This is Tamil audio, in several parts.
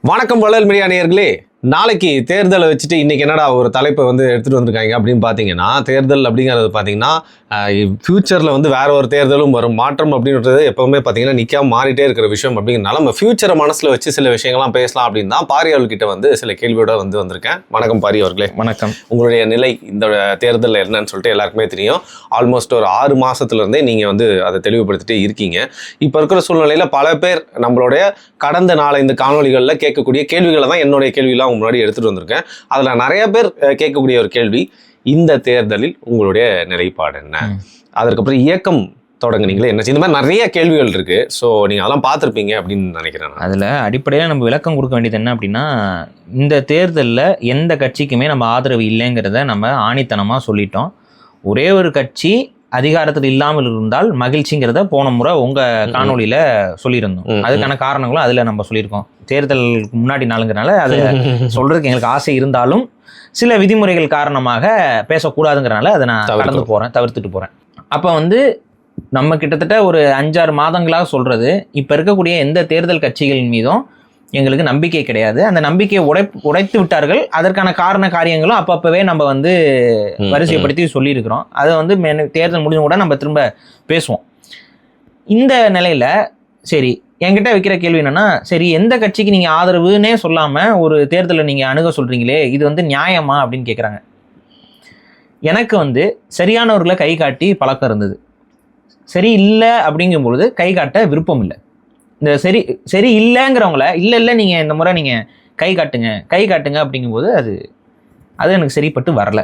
வணக்கம் வள்ளல் மீடியா நேயர்களே. நாளைக்கு தேர்தலை வச்சுட்டு இன்னைக்கு என்னடா ஒரு தலைப்பை எடுத்துட்டு வந்திருக்காங்க அப்படின்னு பார்த்தீங்கன்னா, தேர்தல் அப்படிங்கிறது பார்த்தீங்கன்னா ஃபியூச்சரில் வேற ஒரு தேர்தலும் வரும். மாற்றம் அப்படின்றது எப்பவுமே பார்த்தீங்கன்னா நிற்காம மாறிட்டே இருக்கிற விஷயம் அப்படிங்கிறனால நம்ம ஃபியூச்சரை மனசில் வச்சு சில விஷயங்கள்லாம் பேசலாம் அப்படின்னு தான் பாரி அவர்கிட்ட சில கேள்வியோட வந்திருக்கேன். வணக்கம் பாரி அவர்களே. வணக்கம். உங்களுடைய நிலை இந்த தேர்தலில் என்னன்னு சொல்லிட்டு எல்லாருக்குமே தெரியும். ஆல்மோஸ்ட் ஒரு 6 மாதத்துலேருந்தே நீங்கள் அதை தெளிவுபடுத்திட்டே இருக்கீங்க. இப்போ இருக்கிற சூழ்நிலையில் பல பேர் நம்மளுடைய கடந்த நாளை இந்த காணொலிகளில் கேட்கக்கூடிய கேள்விகளை தான் என்னுடைய கேள்வியெல்லாம் முன்னாடி எடுத்துகிட்டு வந்திருக்கேன். அதில் நிறைய பேர் கேட்கக்கூடிய ஒரு கேள்வி, இந்த தேர்தலில் உங்களுடைய நிலைப்பாடு என்ன? அதற்கப்புறம் இயக்கம் தொடங்குனீங்களே என்ன? இந்த மாதிரி நிறைய கேள்விகள் இருக்கு. ஸோ நீங்கள் அதெல்லாம் பார்த்துருப்பீங்க அப்படின்னு நினைக்கிறேன். அதில் அடிப்படையாக நம்ம விளக்கம் கொடுக்க வேண்டியது என்ன அப்படின்னா, இந்த தேர்தலில் எந்த கட்சிக்குமே நம்ம ஆதரவு இல்லைங்கிறத நம்ம ஆணித்தனமாக சொல்லிட்டோம். ஒரே ஒரு கட்சி அதிகாரத்தில் இல்லாமல் இருந்தால் மகிழ்ச்சிங்கிறத போன முறை உங்கள் காணொலியில் சொல்லியிருந்தோம். அதுக்கான காரணங்களும் அதில் நம்ம சொல்லியிருக்கோம். தேர்தலுக்கு முன்னாடி நாளுங்கிறனால அதை சொல்கிறதுக்கு எங்களுக்கு ஆசை இருந்தாலும் சில விதிமுறைகள் காரணமாக பேசக்கூடாதுங்கிறனால அதை நான் தவிர்த்துட்டு போகிறேன். அப்போ நம்ம கிட்டத்தட்ட ஒரு 5-6 மாதங்களாக சொல்கிறது, இப்போ இருக்கக்கூடிய எந்த தேர்தல் கட்சிகளின் மீதும் எங்களுக்கு நம்பிக்கை கிடையாது. அந்த நம்பிக்கையை உடைத்து விட்டார்கள். அதற்கான காரியங்களும் அப்பப்பவே நம்ம வரிசைப்படுத்தி சொல்லியிருக்கிறோம். அதை தேர்தல் முடிஞ்ச கூட நம்ம திரும்ப பேசுவோம். இந்த நிலையில் சரி, என்கிட்ட வைக்கிற கேள்வி என்னன்னா, சரி எந்த கட்சிக்கு நீங்கள் ஆதரவுன்னே சொல்லாமல் ஒரு தேர்தலை நீங்கள் அணுக சொல்கிறீங்களே, இது நியாயமா அப்படின்னு கேட்குறாங்க. எனக்கு சரியானவர்களை கை காட்டி பழக்கம் இருந்தது. சரி இல்லை அப்படிங்கும்பொழுது கை காட்ட விருப்பம் இல்லை. இந்த சரி இல்லைங்கிறவங்கள இல்லை நீங்கள் இந்த முறை நீங்கள் கை காட்டுங்க அப்படிங்கும்போது அது எனக்கு சரிப்பட்டு வரல.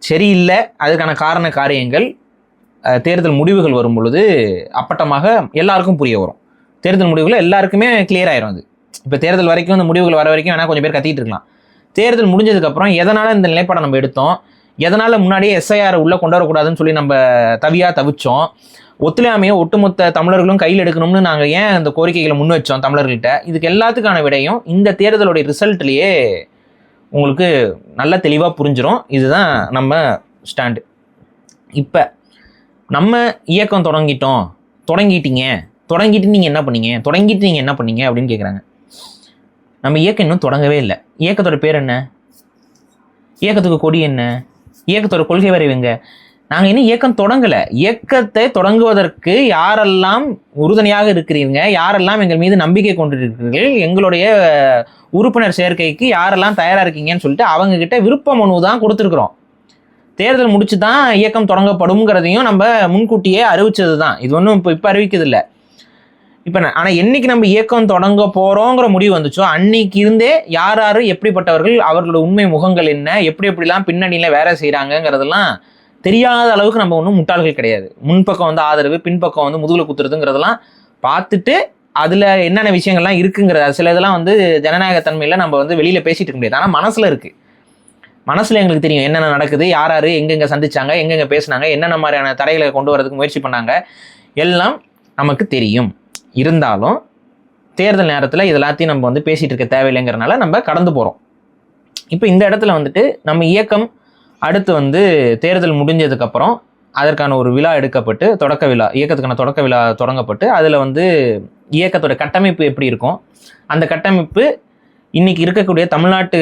சரி இல்லை, அதுக்கான காரியங்கள் தேர்தல் முடிவுகள் வரும் பொழுது அப்பட்டமாக எல்லாருக்கும் புரிய வரும். தேர்தல் முடிவுகள் எல்லாருக்குமே கிளியர் ஆயிரும். அது இப்போ தேர்தல் வரைக்கும் இந்த முடிவுகள் வர வரைக்கும் வேணால் கொஞ்சம் பேர் கத்திட்டு இருக்கலாம். தேர்தல் முடிஞ்சதுக்கப்புறம் எதனால் இந்த நிலைப்பாடை நம்ம எடுத்தோம், எதனால் முன்னாடியே எஸ்ஐஆர் உள்ளே கொண்டு வரக்கூடாதுன்னு சொல்லி நம்ம தவிச்சோம், ஒத்துழையாமையை ஒட்டுமொத்த தமிழர்களும் கையில் எடுக்கணும்னு நாங்கள் ஏன் அந்த கோரிக்கைகளை முன் வச்சோம் தமிழர்கள்ட்ட, இதுக்கு எல்லாத்துக்கான விடையும் இந்த தேர்தலுடைய ரிசல்ட்லேயே உங்களுக்கு நல்ல தெளிவாக புரிஞ்சிடும். இதுதான் நம்ம ஸ்டாண்டு. இப்போ நம்ம இயக்கம் தொடங்கிட்டு நீங்கள் என்ன பண்ணீங்க அப்படின்னு கேட்குறாங்க. நம்ம இயக்கம் இன்னும் தொடங்கவே இல்லை. இயக்கத்தோட பேர் என்ன? இயக்கத்துக்கு கொடி என்ன? இயக்கத்தோட கொள்கை வரைவுங்க. நாங்கள் இன்னும் இயக்கம் தொடங்கலை. இயக்கத்தை தொடங்குவதற்கு யாரெல்லாம் உறுதுணையாக இருக்கிறீங்க, யாரெல்லாம் எங்கள் மீது நம்பிக்கை கொண்டிருக்கிறீர்கள், எங்களுடைய உறுப்பினர் சேர்க்கைக்கு யாரெல்லாம் தயாராக இருக்கீங்கன்னு சொல்லிட்டு அவங்கக்கிட்ட விருப்ப மனு தான் கொடுத்துருக்குறோம். தேர்தல் முடிச்சு தான் இயக்கம் தொடங்கப்படும்ங்கிறதையும் நம்ம முன்கூட்டியே அறிவிச்சது தான். இது ஒன்றும் இப்போ அறிவிக்கிறது இல்லை. இப்போ ஆனால் என்னைக்கு நம்ம இயக்கம் தொடங்க போகிறோங்கிற முடிவு வந்துச்சோ அன்னைக்கு இருந்தே யார் எப்படிப்பட்டவர்கள், அவர்களோட உண்மை முகங்கள் என்ன, எப்படிலாம் பின்னணியில் வேலை செய்கிறாங்கங்கிறதெல்லாம் தெரியாத அளவுக்கு நம்ம ஒன்றும் முட்டாள்கள் கிடையாது. முன்பக்கம் ஆதரவு, பின்பக்கம் முதுகில் குத்துறதுங்கிறதெல்லாம் பார்த்துட்டு அதில் என்னென்ன விஷயங்கள்லாம் இருக்குங்கிறது, சில இதெல்லாம் ஜனநாயகத்தன்மையில் நம்ம வெளியில் பேசிட்டு இருக்க முடியாது. ஆனால் மனசில் எங்களுக்கு தெரியும் என்னென்ன நடக்குது, யார் எங்கெங்கே சந்திச்சாங்க, எங்கெங்கே பேசினாங்க, என்னென்ன மாதிரியான தடைகளை கொண்டு வரதுக்கு முயற்சி பண்ணாங்க, எல்லாம் நமக்கு தெரியும். இருந்தாலும் தேர்தல் நேரத்தில் இதெல்லாத்தையும் நம்ம பேசிகிட்டு இருக்க தேவையில்லைங்கிறனால நம்ம கடந்து போகிறோம். இப்போ இந்த இடத்துல நம்ம இயக்கம் அடுத்து தேர்தல் முடிஞ்சதுக்கப்புறம் அதற்கான ஒரு விழா எடுக்கப்பட்டு இயக்கத்துக்கான தொடக்க விழா தொடங்கப்பட்டு அதில் இயக்கத்தோட கட்டமைப்பு எப்படி இருக்கும், அந்த கட்டமைப்பு இன்றைக்கி இருக்கக்கூடிய தமிழ்நாட்டு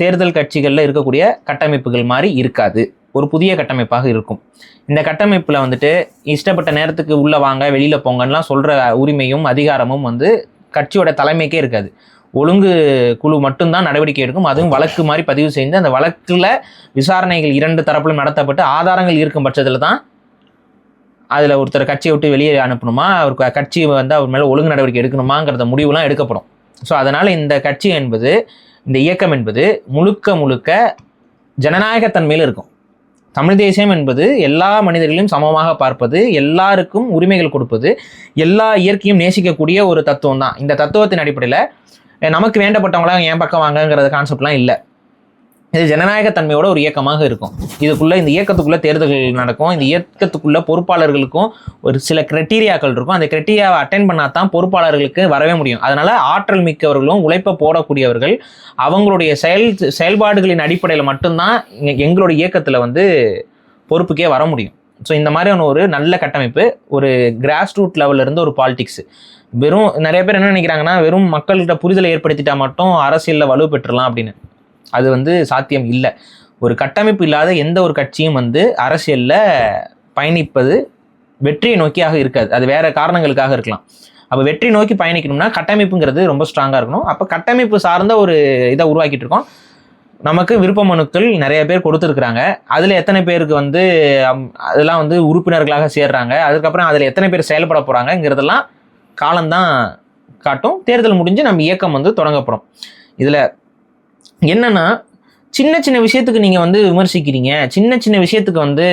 தேர்தல் கட்சிகளில் இருக்கக்கூடிய கட்டமைப்புகள் மாதிரி இருக்காது. ஒரு புதிய கட்டமைப்பாக இருக்கும். இந்த கட்டமைப்பில் இஷ்டப்பட்ட நேரத்துக்கு உள்ளே வாங்க வெளியில் போங்கலாம் சொல்கிற உரிமையும் அதிகாரமும் கட்சியோட தலைமைக்கே இருக்காது. ஒழுங்கு குழு மட்டும்தான் நடவடிக்கை எடுக்கும். அதுவும் வழக்கு மாதிரி பதிவு செய்து அந்த வழக்கில் விசாரணைகள் 2 தரப்பிலும் நடத்தப்பட்டு ஆதாரங்கள் இருக்கும் பட்சத்தில் தான் அதில் ஒருத்தர் கட்சியை விட்டு வெளியே அனுப்பணுமா, ஒரு கட்சி அவர் மேலே ஒழுங்கு நடவடிக்கை எடுக்கணுமாங்கிறத முடிவுலாம் எடுக்கப்படும். ஸோ அதனால் இந்த கட்சி என்பது, இந்த இயக்கம் என்பது முழுக்க ஜனநாயகத்தன்மையில் இருக்கும். தமிழ் தேசியம் என்பது எல்லா மனிதர்களையும் சமமாக பார்ப்பது, எல்லாருக்கும் உரிமைகள் கொடுப்பது, எல்லா இயற்கையும் நேசிக்கக்கூடிய ஒரு தத்துவம் தான். இந்த தத்துவத்தின் அடிப்படையில் நமக்கு வேண்டப்பட்டவங்களாம் என் பக்கம் வாங்கங்கிற கான்செப்ட்லாம் இல்லை. இது ஜனநாயகத்தன்மையோட ஒரு இயக்கமாக இருக்கும். இந்த இயக்கத்துக்குள்ளே தேர்தல்கள் நடக்கும். இந்த இயக்கத்துக்குள்ளே பொறுப்பாளர்களுக்கும் ஒரு சில கிரைட்டீரியாக்கள் இருக்கும். அந்த கிரைட்டீரியாவை அட்டென்ட் பண்ணால் தான் பொறுப்பாளர்களுக்கு வரவே முடியும். அதனால் ஆற்றல் மிக்கவர்களும் உழைப்ப போடக்கூடியவர்கள் அவங்களுடைய செயல்பாடுகளின் அடிப்படையில் மட்டும்தான் எங்களுடைய இயக்கத்தில் பொறுப்புக்கே வர முடியும். ஸோ இந்த மாதிரியான ஒரு நல்ல கட்டமைப்பு, ஒரு கிராஸ் ரூட் லெவல்ல இருந்து ஒரு பாலிடிக்ஸ். வெறும் நிறைய பேர் என்ன நினைக்கிறாங்கன்னா, வெறும் மக்கள்கிட்ட புரிதலை ஏற்படுத்திட்டா மட்டும் அரசியலில் வலு பெற்றுலாம் அப்படின்னு. அது வந்து சாத்தியம் இல்லை. ஒரு கட்டமைப்பு இல்லாத எந்த ஒரு கட்சியும் வந்து அரசியலில் பயணிப்பது வெற்றியை நோக்கியாக இருக்காது. அது வேற காரணங்களுக்காக இருக்கலாம். அப்போ வெற்றி நோக்கி பயணிக்கணும்னா கட்டமைப்புங்கிறது ரொம்ப ஸ்ட்ராங்காக இருக்கணும். அப்போ கட்டமைப்பு சார்ந்த ஒரு இதை உருவாக்கிட்டு இருக்கோம். நமக்கு விருப்ப மனுக்கள் நிறைய பேர் கொடுத்துருக்குறாங்க. அதில் எத்தனை பேருக்கு வந்து அதெல்லாம் வந்து உறுப்பினர்களாக சேர்றாங்க, அதுக்கப்புறம் அதில் எத்தனை பேர் செயல்பட போகிறாங்கங்கிறதெல்லாம் காலம்தான் காட்டும். தேர்தல் முடிஞ்சு நம்ம இயக்கம் வந்து தொடங்கப்படும். இதில் என்னன்னா, சின்ன சின்ன விஷயத்துக்கு நீங்கள் வந்து விமர்சிக்கிறீங்க, சின்ன சின்ன விஷயத்துக்கு வந்து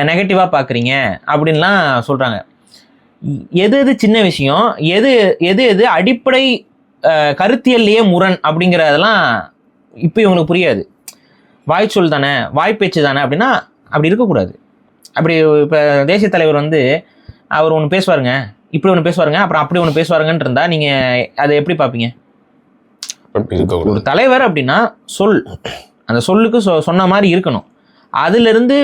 நெகட்டிவாக பார்க்குறீங்க அப்படின்லாம் சொல்கிறாங்க. எது எது சின்ன விஷயம், எது எது எது அடிப்படை கருத்தியல்லையே முரண் அப்படிங்கிறதெல்லாம் இப்போ இவங்களுக்கு புரியாது. வாய்ச்சொல் தானே, வாய்ப்பேச்சு தானே அப்படின்னா அப்படி இருக்கக்கூடாது. அப்படி இப்போ தேசிய தலைவர் வந்து அவர் ஒன்று பேசுவாருங்க, இப்படி ஒன்று பேசுவாருங்க, அப்புறம் அப்படி ஒன்று பேசுவாருங்கன்னு இருந்தால் நீங்கள் அதை எப்படி பார்ப்பீங்க? ஒரு தலைவர் அப்படின்னா சொல், அந்த சொல்லுக்கு சொன்ன மாதிரி இருக்கணும். அதிலிருந்து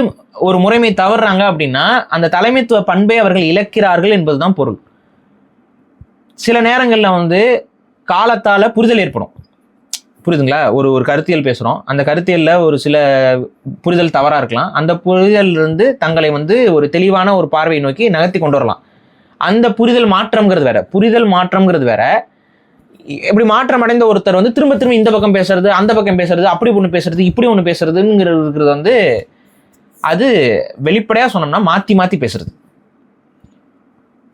ஒரு முறைமை தவறுறாங்க அப்படின்னா அந்த தலைமைத்துவ பண்பை அவர்கள் இழக்கிறார்கள் என்பதுதான் பொருள். சில நேரங்களில் வந்து காலத்தால் புரிதல் ஏற்படும், புரியுதுங்களா? ஒரு கருத்தியல் பேசுகிறோம், அந்த கருத்தியலில் ஒரு சில புரிதல் தவறாக இருக்கலாம். அந்த புரிதலிருந்து தங்களை வந்து ஒரு தெளிவான ஒரு பார்வையை நோக்கி நகர்த்தி கொண்டு வரலாம். அந்த புரிதல் மாற்றம்ங்கிறது வேற, புரிதல் மாற்றம்ங்கிறது வேற. இப்படி மாற்றம் அடைந்த ஒருத்தர் வந்து திரும்ப திரும்ப இந்த பக்கம் பேசுறது, அந்த பக்கம் பேசுறது, அப்படி ஒன்று பேசுறது, இப்படி ஒன்று பேசுறதுங்கிறது வந்து அது வெளிப்படையாக சொன்னோம்னா மாற்றி மாற்றி பேசுறது.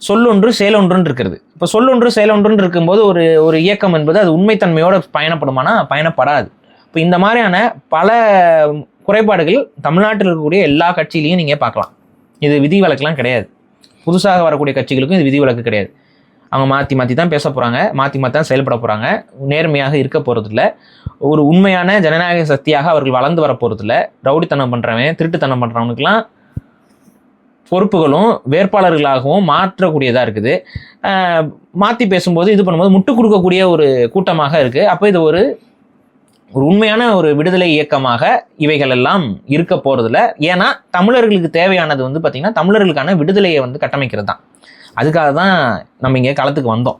சொல்லொன்று செயலொன்றுன்னு இருக்கிறது. இப்போ சொல்லொன்று செயலொன்றுன்னு இருக்கும்போது ஒரு இயக்கம் என்பது அது உண்மைத்தன்மையோடு பயணப்படுமானா பயணப்படாது. இப்போ இந்த மாதிரியான பல குறைபாடுகள் தமிழ்நாட்டில் இருக்கக்கூடிய எல்லா கட்சியிலையும் நீங்கள் பார்க்கலாம். இது விதிவிலக்கெல்லாம் கிடையாது. புதுசாக வரக்கூடிய கட்சிகளுக்கும் இது விதிவிலக்கு கிடையாது. அவங்க மாற்றி மாற்றி தான் பேச போகிறாங்க, மாற்றி மாற்றி தான் செயல்பட போகிறாங்க. நேர்மையாக இருக்க போகிறதில்ல. ஒரு உண்மையான ஜனநாயக சக்தியாக அவர்கள் வளர்ந்து வர போகிறதில்ல. ரவுடித்தனம் பண்ணுறவன், திருட்டுத்தனம் பண்ணுறவனுக்கெல்லாம் பொறுப்புகளும் வேட்பாளர்களாகவும் மாற்றக்கூடியதாக இருக்குது. மாற்றி பேசும்போது இது பண்ணும்போது முட்டு கொடுக்கக்கூடிய ஒரு கூட்டமாக இருக்குது. அப்போ இது ஒரு உண்மையான ஒரு விடுதலை இயக்கமாக இவைகள் எல்லாம் இருக்க போகிறதில்ல. ஏன்னா தமிழர்களுக்கு தேவையானது வந்து பார்த்திங்கன்னா தமிழர்களுக்கான விடுதலையை வந்து கட்டமைக்கிறது தான். அதுக்காக தான் நம்ம இங்கே களத்துக்கு வந்தோம்.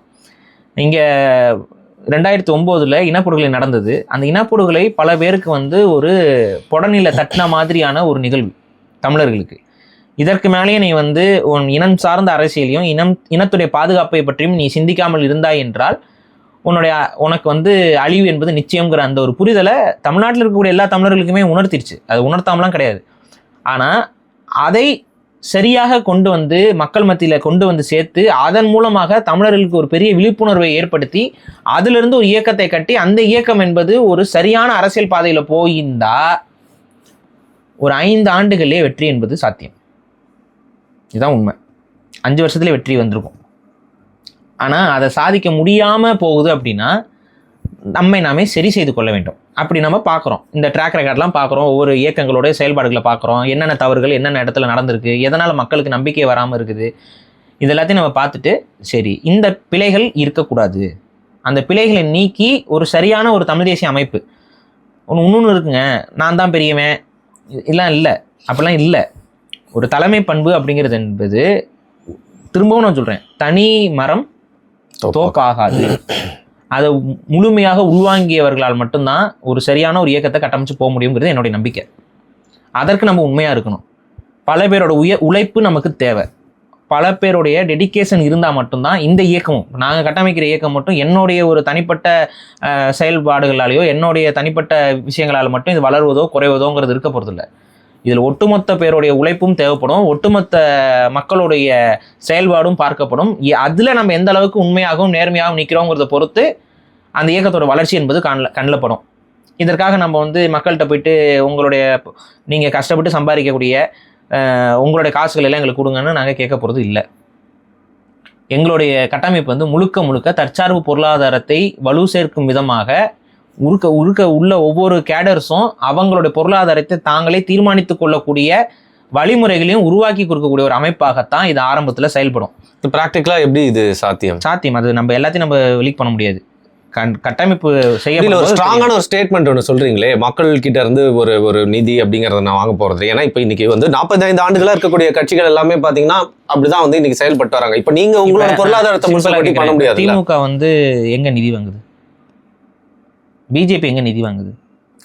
இங்கே 2009 இனப்படுகொலை நடந்தது. அந்த இனப்படுகொலை பல பேருக்கு வந்து ஒரு புடநில தட்டின மாதிரியான ஒரு நிகழ்வு தமிழர்களுக்கு. இதற்கு மேலேயே நீ வந்து உன் இனம் சார்ந்த அரசியலையும் இனத்துடைய பாதுகாப்பை பற்றியும் நீ சிந்திக்காமல் இருந்தாய் என்றால் உனக்கு வந்து அழிவு என்பது நிச்சயங்கிற அந்த ஒரு புரிதலை தமிழ்நாட்டில் இருக்கக்கூடிய எல்லா தமிழர்களுக்குமே உணர்த்திடுச்சு. அது உணர்த்தாமலாம் கிடையாது. ஆனால் அதை சரியாக கொண்டு வந்து மக்கள் மத்தியில் கொண்டு வந்து சேர்த்து அதன் மூலமாக தமிழர்களுக்கு ஒரு பெரிய விழிப்புணர்வை ஏற்படுத்தி அதிலிருந்து ஒரு இயக்கத்தை கட்டி அந்த இயக்கம் என்பது ஒரு சரியான அரசியல் பாதையில் போயிருந்தா ஒரு 5 ஆண்டுகளே வெற்றி என்பது சாத்தியம். இதுதான் உண்மை. 5 வருஷத்துலேயே வெற்றி வந்திருக்கும். ஆனால் அதை சாதிக்க முடியாமல் போகுது அப்படின்னா நம்மை நாமே சரி செய்து கொள்ள வேண்டும். அப்படி நம்ம பார்க்குறோம், இந்த ட்ராக் ரெக்கார்ட்லாம் பார்க்குறோம், ஒவ்வொரு இயக்கங்களுடைய செயல்பாடுகளை பார்க்குறோம், என்னென்ன தவறுகள் என்னென்ன இடத்துல நடந்திருக்கு, எதனால் மக்களுக்கு நம்பிக்கை வராமல் இருக்குது, இது எல்லாத்தையும் நம்ம பார்த்துட்டு சரி இந்த பிழைகள் இருக்கக்கூடாது, அந்த பிழைகளை நீக்கி ஒரு சரியான ஒரு தமிழ் தேசிய அமைப்பு இன்னொன்று இருக்குங்க. நான் தான் பெரியவன் இல்லை, அப்படிலாம் இல்லை. ஒரு தலைமை பண்பு அப்படிங்கிறது என்பது திரும்பவும் நான் சொல்கிறேன், தனி மரம் தோக்காகாது. அதை முழுமையாக உள்வாங்கியவர்களால் மட்டும்தான் ஒரு சரியான ஒரு இயக்கத்தை கட்டமைச்சு போக முடியுங்கிறது என்னுடைய நம்பிக்கை. அதற்கு நம்ம உண்மையாக இருக்கணும். பல பேரோட உழைப்பு நமக்கு தேவை. பல பேருடைய டெடிக்கேஷன் இருந்தால் மட்டும்தான் இந்த இயக்கமும், நாங்கள் கட்டமைக்கிற இயக்கம் மட்டும் என்னுடைய ஒரு தனிப்பட்ட செயல்பாடுகளாலேயோ என்னுடைய தனிப்பட்ட விஷயங்களால் மட்டும் இது வளர்வதோ குறைவதோங்கிறது இருக்க போகிறதில்ல. இதில் ஒட்டுமொத்த பேருடைய உழைப்பும் தேவைப்படும், ஒட்டுமொத்த மக்களுடைய செயல்பாடும் பார்க்கப்படும். அதில் நம்ம எந்த அளவுக்கு உண்மையாகவும் நேர்மையாகவும் நிற்கிறோங்கிறத பொறுத்து அந்த இயக்கத்தோட வளர்ச்சி என்பது கண்ணில் படும். இதற்காக நம்ம வந்து மக்கள்கிட்ட போயிட்டு நீங்கள் கஷ்டப்பட்டு சம்பாதிக்கக்கூடிய உங்களுடைய காசுகள் எல்லாம் எங்களுக்கு கொடுங்கன்னு நாங்கள் கேட்க போகிறது இல்லை. எங்களுடைய கட்டமைப்பு வந்து முழுக்க தற்சார்பு பொருளாதாரத்தை வலு சேர்க்கும் விதமாக உள்ள ஒவ்வொரு கேடர்ஸும் அவங்களுடைய பொருளாதாரத்தை தாங்களே தீர்மானித்து கொள்ளக்கூடிய வழிமுறைகளையும் உருவாக்கி கொடுக்கக்கூடிய ஒரு அமைப்பாகத்தான் இது ஆரம்பத்தில் செயல்படும். ப்ராக்டிக்கலாக எப்படி இது சாத்தியம்? அது நம்ம எல்லாத்தையும் நம்ம லீக் பண்ண முடியாது. கட்டமைப்பு ஒரு செய்ய ஸ்ட்ராங்கான ஒரு ஸ்டேட்மெண்ட் ஒன்று சொல்றீங்களே, மக்கள் கிட்ட இருந்து ஒரு ஒரு நிதி அப்படிங்கறத நான் வாங்க போறது. ஏன்னா இப்ப இன்னைக்கு வந்து 45 ஆண்டுகளா இருக்கக்கூடிய கட்சிகள் எல்லாமே பாத்தீங்கன்னா அப்படிதான் வந்து இன்னைக்கு செயல்பட்டு வராங்க. இப்ப நீங்க உங்களோட பொருளாதாரத்தை முழுசா பண்ண முடியாது. திமுக வந்து எங்க நிதி வாங்குது? பிஜேபி எங்க நிதி வாங்குது?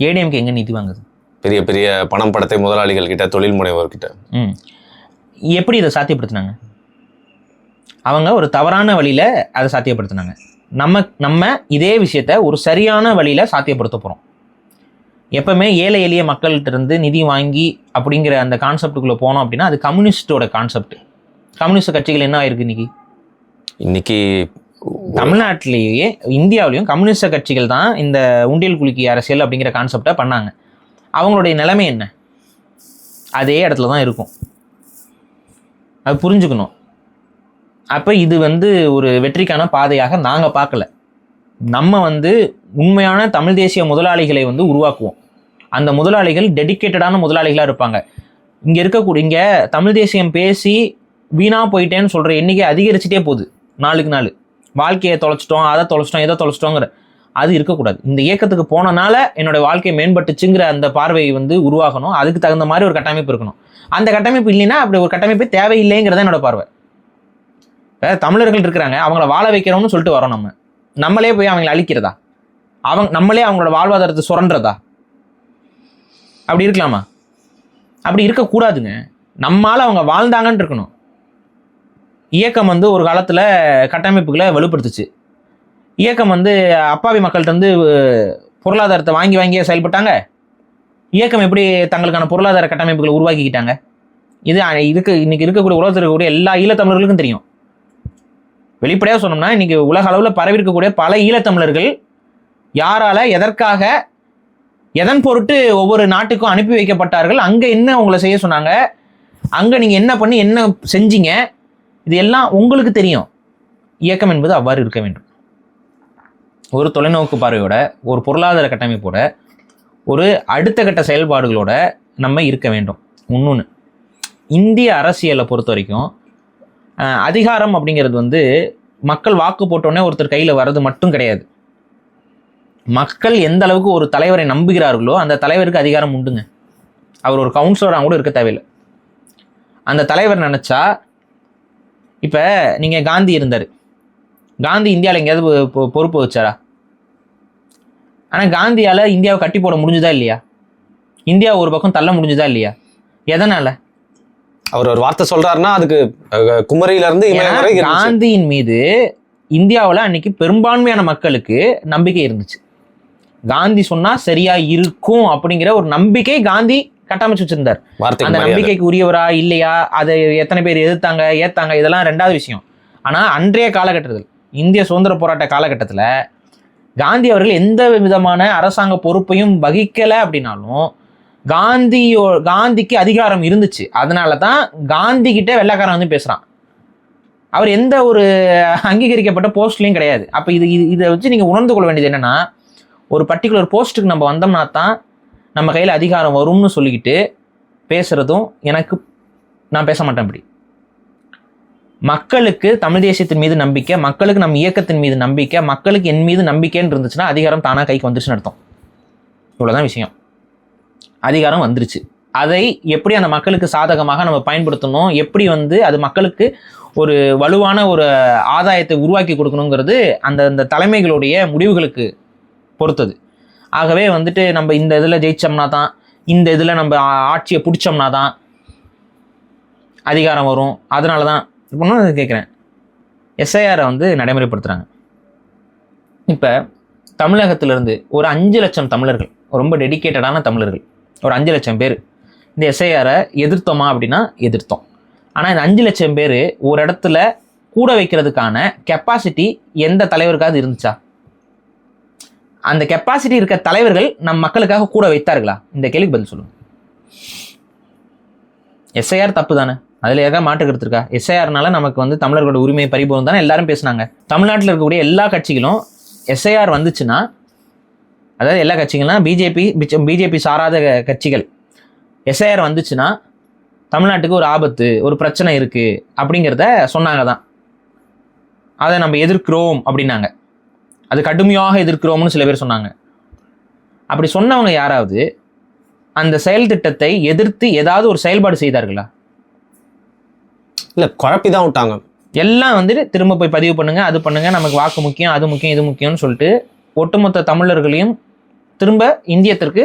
ஏடிஎம்கே எங்க நிதி வாங்குது? பெரிய பெரிய பணம் படத்தை முதலாளிகள் கிட்ட, தொழில் முனைவோர் கிட்ட. எப்படி இதை சாத்தியப்படுத்தினாங்க? அவங்க ஒரு தவறான வழியில அதை சாத்தியப்படுத்தினாங்க. நம்ம இதே விஷயத்த ஒரு சரியான வழியில சாத்தியப்படுத்த போறோம். எப்பவுமே ஏழை எளிய மக்கள்கிட்ட இருந்து நிதி வாங்கி அப்படிங்கிற அந்த கான்செப்டுக்குள்ள போனோம் அப்படின்னா அது கம்யூனிஸ்டோட கான்செப்ட். கம்யூனிஸ்ட் கட்சிகள் என்ன ஆயிருக்கு இன்னைக்கு தமிழ்நாட்டிலேயே இந்தியாவிலையும் கம்யூனிஸ்ட கட்சிகள் தான் இந்த உண்டியல் குலுக்கி அரசியல் அப்படிங்கிற கான்செப்டை பண்ணாங்க. அவங்களுடைய நிலைமை என்ன? அதே இடத்துல தான் இருக்கும். அது புரிஞ்சுக்கணும். அப்போ இது வந்து ஒரு வெற்றிக்கான பாதையாக நாங்கள் பார்க்கல. நம்ம வந்து உண்மையான தமிழ் தேசிய முதலாளிகளை வந்து உருவாக்குவோம். அந்த முதலாளிகள் டெடிக்கேட்டடான முதலாளிகளாக இருப்பாங்க. இங்கே தமிழ் தேசியம் பேசி வீணாக போயிட்டேன்னு சொல்கிற எண்ணிக்கை அதிகரிச்சுட்டே போகுது நாளுக்கு நாள். வாழ்க்கையை தொலைச்சிட்டோம், அதை தொலைச்சிட்டோம், எதை தொலைச்சிட்டோங்கிற அது இருக்கக்கூடாது. இந்த இயக்கத்துக்கு போனனால என்னோட வாழ்க்கை மேம்பட்டுச்சுங்கிற அந்த பார்வை வந்து உருவாகணும். அதுக்கு தகுந்த மாதிரி ஒரு கட்டமைப்பு இருக்கணும். அந்த கட்டமைப்பு இல்லைன்னா அப்படி ஒரு கட்டமைப்பு தேவையில்லைங்கிறத என்னோட பார்வை. தமிழர்கள் இருக்கிறாங்க, அவங்கள வாழ வைக்கிறோம்னு சொல்லிட்டு வரோம். நம்மளே போய் அவங்களை அழிக்கிறதா? நம்மளே அவங்களோட வாழ்வாதாரத்தை சுரண்டுறதா? அப்படி இருக்கலாமா? அப்படி இருக்கக்கூடாதுங்க. நம்மால அவங்க வாழ்ந்தாங்கன்னு இருக்கணும். இயக்கம் வந்து ஒரு காலத்துல கட்டமைப்புகளை வலுப்படுத்துச்சு. இயக்கம் வந்து அப்பாவி மக்கள்கிட்ட வந்து பொருளாதாரத்தை வாங்கியே செயல்பட்டாங்க. இயக்கம் எப்படி தங்களுக்கான பொருளாதார கட்டமைப்புகளை உருவாக்கிக்கிட்டாங்க? இன்னைக்கு இருக்கக்கூடிய உலகத்தில் இருக்கக்கூடிய எல்லா ஈழத்தமிழர்களுக்கும் தெரியும். வெளிப்படையாக சொன்னோம்னா இன்னைக்கு உலக அளவில் பரவி இருக்கக்கூடிய பல ஈழத்தமிழர்கள் யாரால, எதற்காக, எதன் பொருட்டு ஒவ்வொரு நாட்டுக்கும் அனுப்பி வைக்கப்பட்டார்கள், அங்கே என்ன உங்களை செய்ய சொன்னாங்க, அங்கே நீங்கள் என்ன பண்ணி என்ன செஞ்சீங்க, இது எல்லாம் உங்களுக்கு தெரியும். இயக்கம் என்பது அவ்வாறு இருக்க வேண்டும். ஒரு தொலைநோக்கு பார்வையோட, ஒரு பொருளாதார கட்டமைப்போட, ஒரு அடுத்த கட்ட செயல்பாடுகளோட நம்ம இருக்க வேண்டும். இன்னொன்று, இந்திய அரசியலை பொறுத்த வரைக்கும் அதிகாரம் அப்படிங்கிறது வந்து மக்கள் வாக்கு போட்டோன்னே ஒருத்தர் கையில் வர்றது மட்டும் கிடையாது. மக்கள் எந்த அளவுக்கு ஒரு தலைவரை நம்புகிறார்களோ அந்த தலைவருக்கு அதிகாரம் உண்டுங்க. அவர் ஒரு கவுன்சிலராக கூட இருக்க தேவையில்லை. அந்த தலைவர் நினச்சா, இப்போ நீங்கள் காந்தி இருந்தார், காந்தி இந்தியாவில் எங்கேயாவது பொறுப்பு வச்சாரா? ஆனால் காந்தியால் இந்தியாவை கட்டி போட முடிஞ்சுதா இல்லையா? இந்தியா ஒரு பக்கம் தள்ள முடிஞ்சுதா இல்லையா? எதனால்? அவர் ஒரு வார்த்தை சொல்றாருன்னா அதுக்கு குமரியில இருந்து காந்தியின் மீது இந்தியாவில் அன்னைக்கு பெரும்பான்மையான மக்களுக்கு நம்பிக்கை இருந்துச்சு. காந்தி சொன்னா சரியா இருக்கும் அப்படிங்கிற ஒரு நம்பிக்கை காந்தி கட்டமைச்சு வச்சிருந்தார். அந்த நம்பிக்கைக்கு உரியவரா இல்லையா, அதை எத்தனை பேர் எதிர்த்தாங்க ஏத்தாங்க இதெல்லாம் ரெண்டாவது விஷயம். ஆனா அன்றைய காலகட்டத்தில், இந்திய சுதந்திர போராட்ட காலகட்டத்தில் காந்தி அவர்கள் எந்த விதமான அரசாங்க பொறுப்பையும் வகிக்கலை அப்படின்னாலும் காந்திக்கு அதிகாரம் இருந்துச்சு. அதனால தான் காந்தி கிட்ட வெள்ளைக்காரன் வந்து பேசுறான். அவர் எந்த ஒரு அங்கீகரிக்கப்பட்ட போஸ்ட்லையும் கிடையாது. அப்போ இதை வச்சு நீங்கள் உணர்ந்து கொள்ள வேண்டியது என்னன்னா, ஒரு பர்டிகுலர் போஸ்ட்டுக்கு நம்ம வந்தோம்னா தான் நம்ம கையில் அதிகாரம் வரும்னு சொல்லிக்கிட்டு பேசுறதும் நான் பேச மாட்டேன். அப்படி மக்களுக்கு தமிழ் தேசியத்தின் மீது நம்பிக்கை, மக்களுக்கு நம்ம இயக்கத்தின் மீது நம்பிக்கை, மக்களுக்கு என் மீது நம்பிக்கைன்னு இருந்துச்சுன்னா அதிகாரம் தானாக கைக்கு வந்துருச்சுன்னு அர்த்தம். இவ்வளோதான் விஷயம். அதிகாரம் வந்துருச்சு. அதை எப்படி அந்த மக்களுக்கு சாதகமாக நம்ம பயன்படுத்தணும், எப்படி வந்து அது மக்களுக்கு ஒரு வலுவான ஒரு ஆதாயத்தை உருவாக்கி கொடுக்கணுங்கிறது அந்த தலைமைகளுடைய முடிவுகளுக்கு பொறுத்தது. ஆகவே வந்துட்டு நம்ம இந்த இதில் ஜெயிச்சோம்னா தான், இந்த இதில் நம்ம ஆட்சியை பிடிச்சோம்னா தான் அதிகாரம் வரும். அதனால தான் இப்போ கேட்குறேன், எஸ்ஐஆரை வந்து நடைமுறைப்படுத்துகிறாங்க. இப்போ தமிழகத்திலிருந்து ஒரு 5 லட்சம் தமிழர்கள், ரொம்ப டெடிக்கேட்டடான தமிழர்கள், ஒரு 5 லட்சம் பேர் இந்த எஸ்ஐஆரை எதிர்த்தோமா அப்படின்னா எதிர்த்தோம். ஆனால் இந்த 5 லட்சம் பேர் ஒரு இடத்துல கூட வைக்கிறதுக்கான கெப்பாசிட்டி எந்த தலைவருக்காவது இருந்துச்சா? அந்த கெப்பாசிட்டி இருக்க தலைவர்கள் நம் மக்களுக்காக கூட வைத்தார்களா? இந்த கேள்விக்கு பதில் சொல்லுங்க. எஸ்ஐஆர் தப்பு தானே, அதில் ஏதாவது மாற்று கருத்து இருக்கா? எஸ்ஐஆர்னால நமக்கு வந்து தமிழர்களோட உரிமை பறிபோகும் தானே எல்லாரும் பேசுனாங்க. தமிழ்நாட்டில் இருக்கக்கூடிய எல்லா கட்சிகளும் எஸ்ஐஆர் வந்துச்சுன்னா, அதாவது எல்லா கட்சிகள்லாம் பிஜேபி சாராத கட்சிகள் எஸ்ஐஆர் வந்துச்சுன்னா தமிழ்நாட்டுக்கு ஒரு ஆபத்து, ஒரு பிரச்சனை இருக்குது அப்படிங்கிறத சொன்னாங்க தான். அதை நம்ம எதிர்க்கிறோம் அப்படின்னாங்க. அது கடுமையாக எதிர்க்கிறோம்னு சில பேர் சொன்னாங்க. அப்படி சொன்னவங்க யாராவது அந்த செயல் திட்டத்தை எதிர்த்து ஏதாவது ஒரு செயல்பாடு செய்தார்களா? இல்லை, குழப்பிதான் விட்டாங்க. எல்லாம் வந்துட்டு திரும்ப போய் பதிவு பண்ணுங்க, அது பண்ணுங்க, நமக்கு வாக்கு முக்கியம், அது முக்கியம், இது முக்கியம்னு சொல்லிட்டு ஒட்டுமொத்த தமிழர்களையும் திரும்ப இந்தியத்திற்கு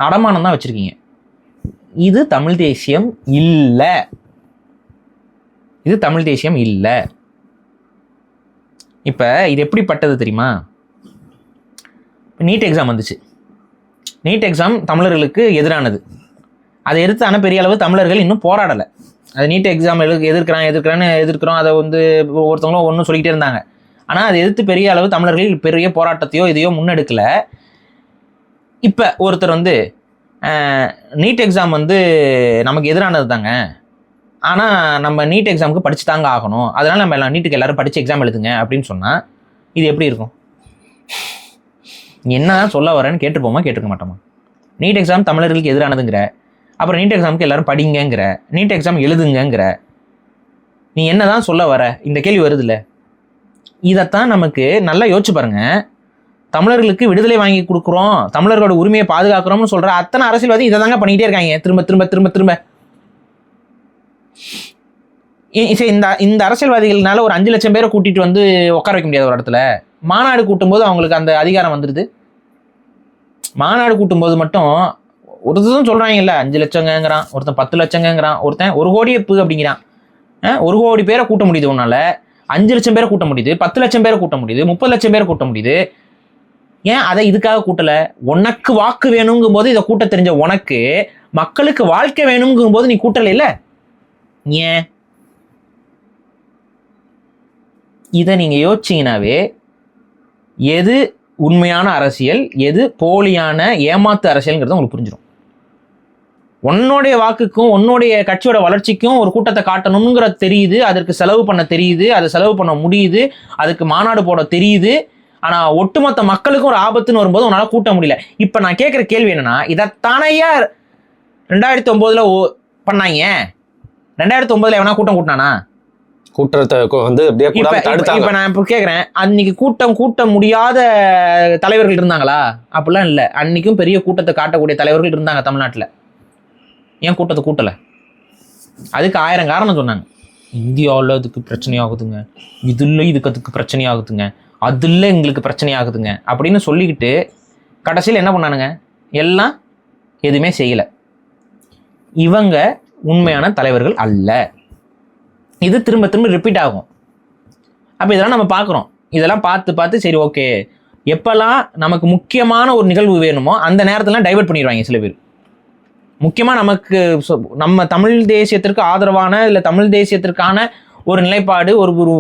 அடமானம் தான் வச்சிருக்கீங்க. இது தமிழ் தேசியம் இல்லை. இது தமிழ் தேசியம் இல்லை. இப்போ இது எப்படிப்பட்டது தெரியுமா? நீட் எக்ஸாம் வந்துச்சு. நீட் எக்ஸாம் தமிழர்களுக்கு எதிரானது. அதை எதிர்த்தான பெரிய அளவு தமிழர்கள் இன்னும் போராடலை. அது நீட் எக்ஸாம் எதிர்க்கிறோம், அதை வந்து ஒருத்தவங்களும் ஒன்றும் சொல்லிக்கிட்டே இருந்தாங்க. ஆனால் அதை எதிர்த்து பெரிய அளவு தமிழர்கள் பெரிய போராட்டத்தையோ இதையோ முன்னெடுக்கலை. இப்போ ஒருத்தர் வந்து நீட் எக்ஸாம் வந்து நமக்கு எதிரானது தாங்க, ஆனால் நம்ம நீட் எக்ஸாமுக்கு படிச்சு தாங்க ஆகணும், அதனால் நம்ம எல்லாம் நீட்டுக்கு எல்லாரும் படித்து எக்ஸாம் எழுதுங்க அப்படின்னு சொன்னால் இது எப்படி இருக்கும்? என்ன தான் சொல்ல வரேன்னு கேட்டுப்போமா, கேட்டுக்க மாட்டோமா? நீட் எக்ஸாம் தமிழர்களுக்கு எதிரானதுங்கிற, அப்புறம் நீட் எக்ஸாமுக்கு எல்லாரும் படிங்கங்கிற, நீட் எக்ஸாம் எழுதுங்கிற, நீ என்ன தான் சொல்ல வர? இந்த கேள்வி வருதுல்ல. இதைத்தான் நமக்கு நல்லா யோசிச்சு பாருங்க. தமிழர்களுக்கு விடுதலை வாங்கி கொடுக்குறோம், தமிழர்களோட உரிமையை பாதுகாக்கிறோம்னு சொல்கிற அத்தனை அரசியல்வாதி இதை தாங்க பண்ணிக்கிட்டே இருக்காங்க திரும்ப திரும்ப திரும்ப திரும்ப. இந்த அரசியல்வாதிகள்னால ஒரு 5 லட்சம் பேரை கூட்டிட்டு வந்து உட்கார வைக்க முடியாது ஒரு இடத்துல. மாநாடு கூட்டும்போது அவங்களுக்கு அந்த அதிகாரம் வந்துடுது. மாநாடு கூட்டும்போது மட்டும் ஒருத்தரும் சொல்கிறாங்கல்ல, 5 லட்சங்கிறான், ஒருத்தன் 10 லட்சங்கிறான், ஒருத்தன் 1 கோடி அப்படிங்கிறான். 1 கோடி பேரை கூட்ட முடியுது உன்னால, 5 லட்சம் பேரை கூட்ட முடியுது, 10 லட்சம் பேரை கூட்ட முடியுது, 30 லட்சம் பேரை கூட்ட முடியுது. ஏன் அதை இதுக்காக கூட்டலை? உனக்கு வாக்கு வேணுங்கும் போது இதை கூட்ட தெரிஞ்ச உனக்கு மக்களுக்கு வாழ்க்கை வேணுங்கும் போது நீ கூட்டலை இல்லை. ஏன்? இதை நீங்கள் யோசிச்சிங்கனாவே எது உண்மையான அரசியல், எது போலியான ஏமாத்து அரசியல்ங்கிறது உங்களுக்கு புரிஞ்சிடும். உன்னுடைய வாக்குக்கும் உன்னுடைய கட்சியோட வளர்ச்சிக்கும் ஒரு கூட்டத்தை காட்டணுங்கிறது தெரியுது, அதற்கு செலவு பண்ண தெரியுது, அதை செலவு பண்ண முடியுது, அதுக்கு மாநாடு போட தெரியுது. ஆனால் ஒட்டுமொத்த மக்களுக்கும் ஒரு ஆபத்துன்னு வரும்போது உன்னால் கூட்ட முடியல. இப்போ நான் கேட்குற கேள்வி என்னன்னா, இதைத்தானையா 2009 பண்ணாங்க? 2009 எவனா கூட்டம் கூட்டினானா? கூட்டத்தை வந்து இப்ப நான் இப்ப கேக்குறேன், அன்னைக்கு கூட்ட முடியாத தலைவர்கள் இருந்தாங்களா? அப்படிலாம் இல்லை. அன்னைக்கும் பெரிய கூட்டத்தை காட்டக்கூடிய தலைவர்கள் இருந்தாங்க தமிழ்நாட்டில். ஏன் கூட்டத்தை கூட்டலை? அதுக்கு 1000 காரணம் சொன்னாங்க. இந்தியாவில் அதுக்கு பிரச்சனையாகுதுங்க, இதுல அதுக்கு பிரச்சனையாகுதுங்க, அதுல எங்களுக்கு பிரச்சனையாகுதுங்க அப்படின்னு சொல்லிக்கிட்டு கடைசியில் என்ன பண்ணானுங்க? எல்லாம் எதுவுமே செய்யலை. இவங்க உண்மையான தலைவர்கள் அல்ல. இது திரும்ப திரும்ப ரிப்பீட் ஆகும். அப்போ இதெல்லாம் நம்ம பார்க்குறோம். இதெல்லாம் பார்த்து சரி ஓகே, எப்போல்லாம் நமக்கு முக்கியமான ஒரு நிகழ்வு வேணுமோ அந்த நேரத்துலாம் டைவர்ட் பண்ணிடுவாங்க சில பேர். முக்கியமாக நமக்கு நம்ம தமிழ் தேசியத்திற்கு ஆதரவான இல்லை தமிழ் தேசியத்திற்கான ஒரு நிலைப்பாடு, ஒரு ஒரு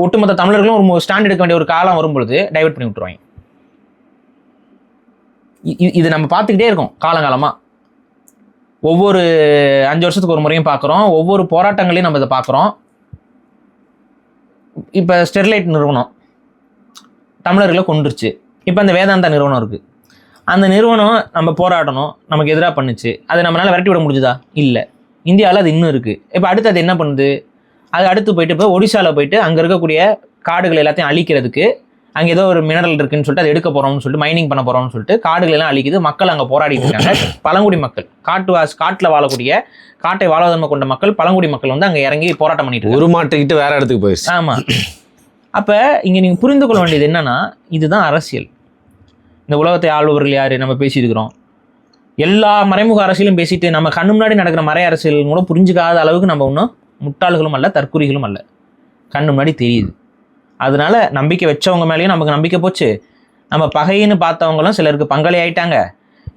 ஒட்டுமொத்த தமிழர்களும் ஒரு ஸ்டாண்ட் எடுக்க வேண்டிய ஒரு காலம் வரும்பொழுது டைவர்ட் பண்ணி விட்டுருவாங்க. இது நம்ம பார்த்துக்கிட்டே இருக்கோம் காலங்காலமாக. ஒவ்வொரு 5 வருஷத்துக்கு ஒரு முறையும் பார்க்குறோம், ஒவ்வொரு போராட்டங்களையும் நம்ம இதை பார்க்குறோம். இப்போ ஸ்டெர்லைட் நிறுவனம் தமிழர்களை கொண்டுருச்சு. இப்போ அந்த வேதாந்தா நிறுவனம் இருக்குது. அந்த நிறுவனம் நம்ம போராடணும், நமக்கு எதிராக பண்ணுச்சு, அதை நம்மளால் விரட்டி விட முடிஞ்சுதா? இல்லை. இந்தியாவில் அது இன்னும் இருக்குது. இப்போ அடுத்து அது என்ன பண்ணுது? அது அடுத்து போயிட்டு இப்போ ஒடிசாவில் போயிட்டு அங்கே இருக்கக்கூடிய காடுகள் எல்லாத்தையும் அழிக்கிறதுக்கு, அங்கே ஏதோ ஒரு மினரல் இருக்குன்னு சொல்லிட்டு அதை எடுக்க போகிறோம்னு சொல்லிட்டு மைனிங் பண்ண போகிறோம்னு சொல்லிட்டு காடுகள் எல்லாம் அழிக்குது. மக்கள் அங்கே போராடிட்டு இருக்காங்க. பழங்குடி மக்கள், காட்டில் வாழக்கூடிய, காட்டை வாழ்வாதாரம் கொண்ட மக்கள், பழங்குடி மக்கள் வந்து அங்கே இறங்கி போராட்டம் பண்ணிட்டு உருமாட்டிக்கிட்டு வேற இடத்துக்கு போயிடுச்சு. ஆமாம். அப்போ இங்கே நீங்கள் புரிந்து கொள்ள வேண்டியது என்னன்னா, இதுதான் அரசியல். இந்த உலகத்தை ஆள்பவர்கள் யார்? நம்ம பேசியிருக்கிறோம். எல்லா மறைமுக அரசியலும் பேசிட்டு நம்ம கண்ணு முன்னாடி நடக்கிற மறை அரசியல் கூட புரிஞ்சுக்காத அளவுக்கு நம்ம இன்னும் முட்டாள்களும் அல்ல, தற்குறிகளும் அல்ல. கண்ணு முன்னாடி தெரியுது. அதனால நம்பிக்கை வச்சவங்க மேலேயும் நமக்கு நம்பிக்கை போச்சு, நம்ம பகைன்னு பார்த்தவங்களும் சிலருக்கு பங்காளி ஆயிட்டாங்க.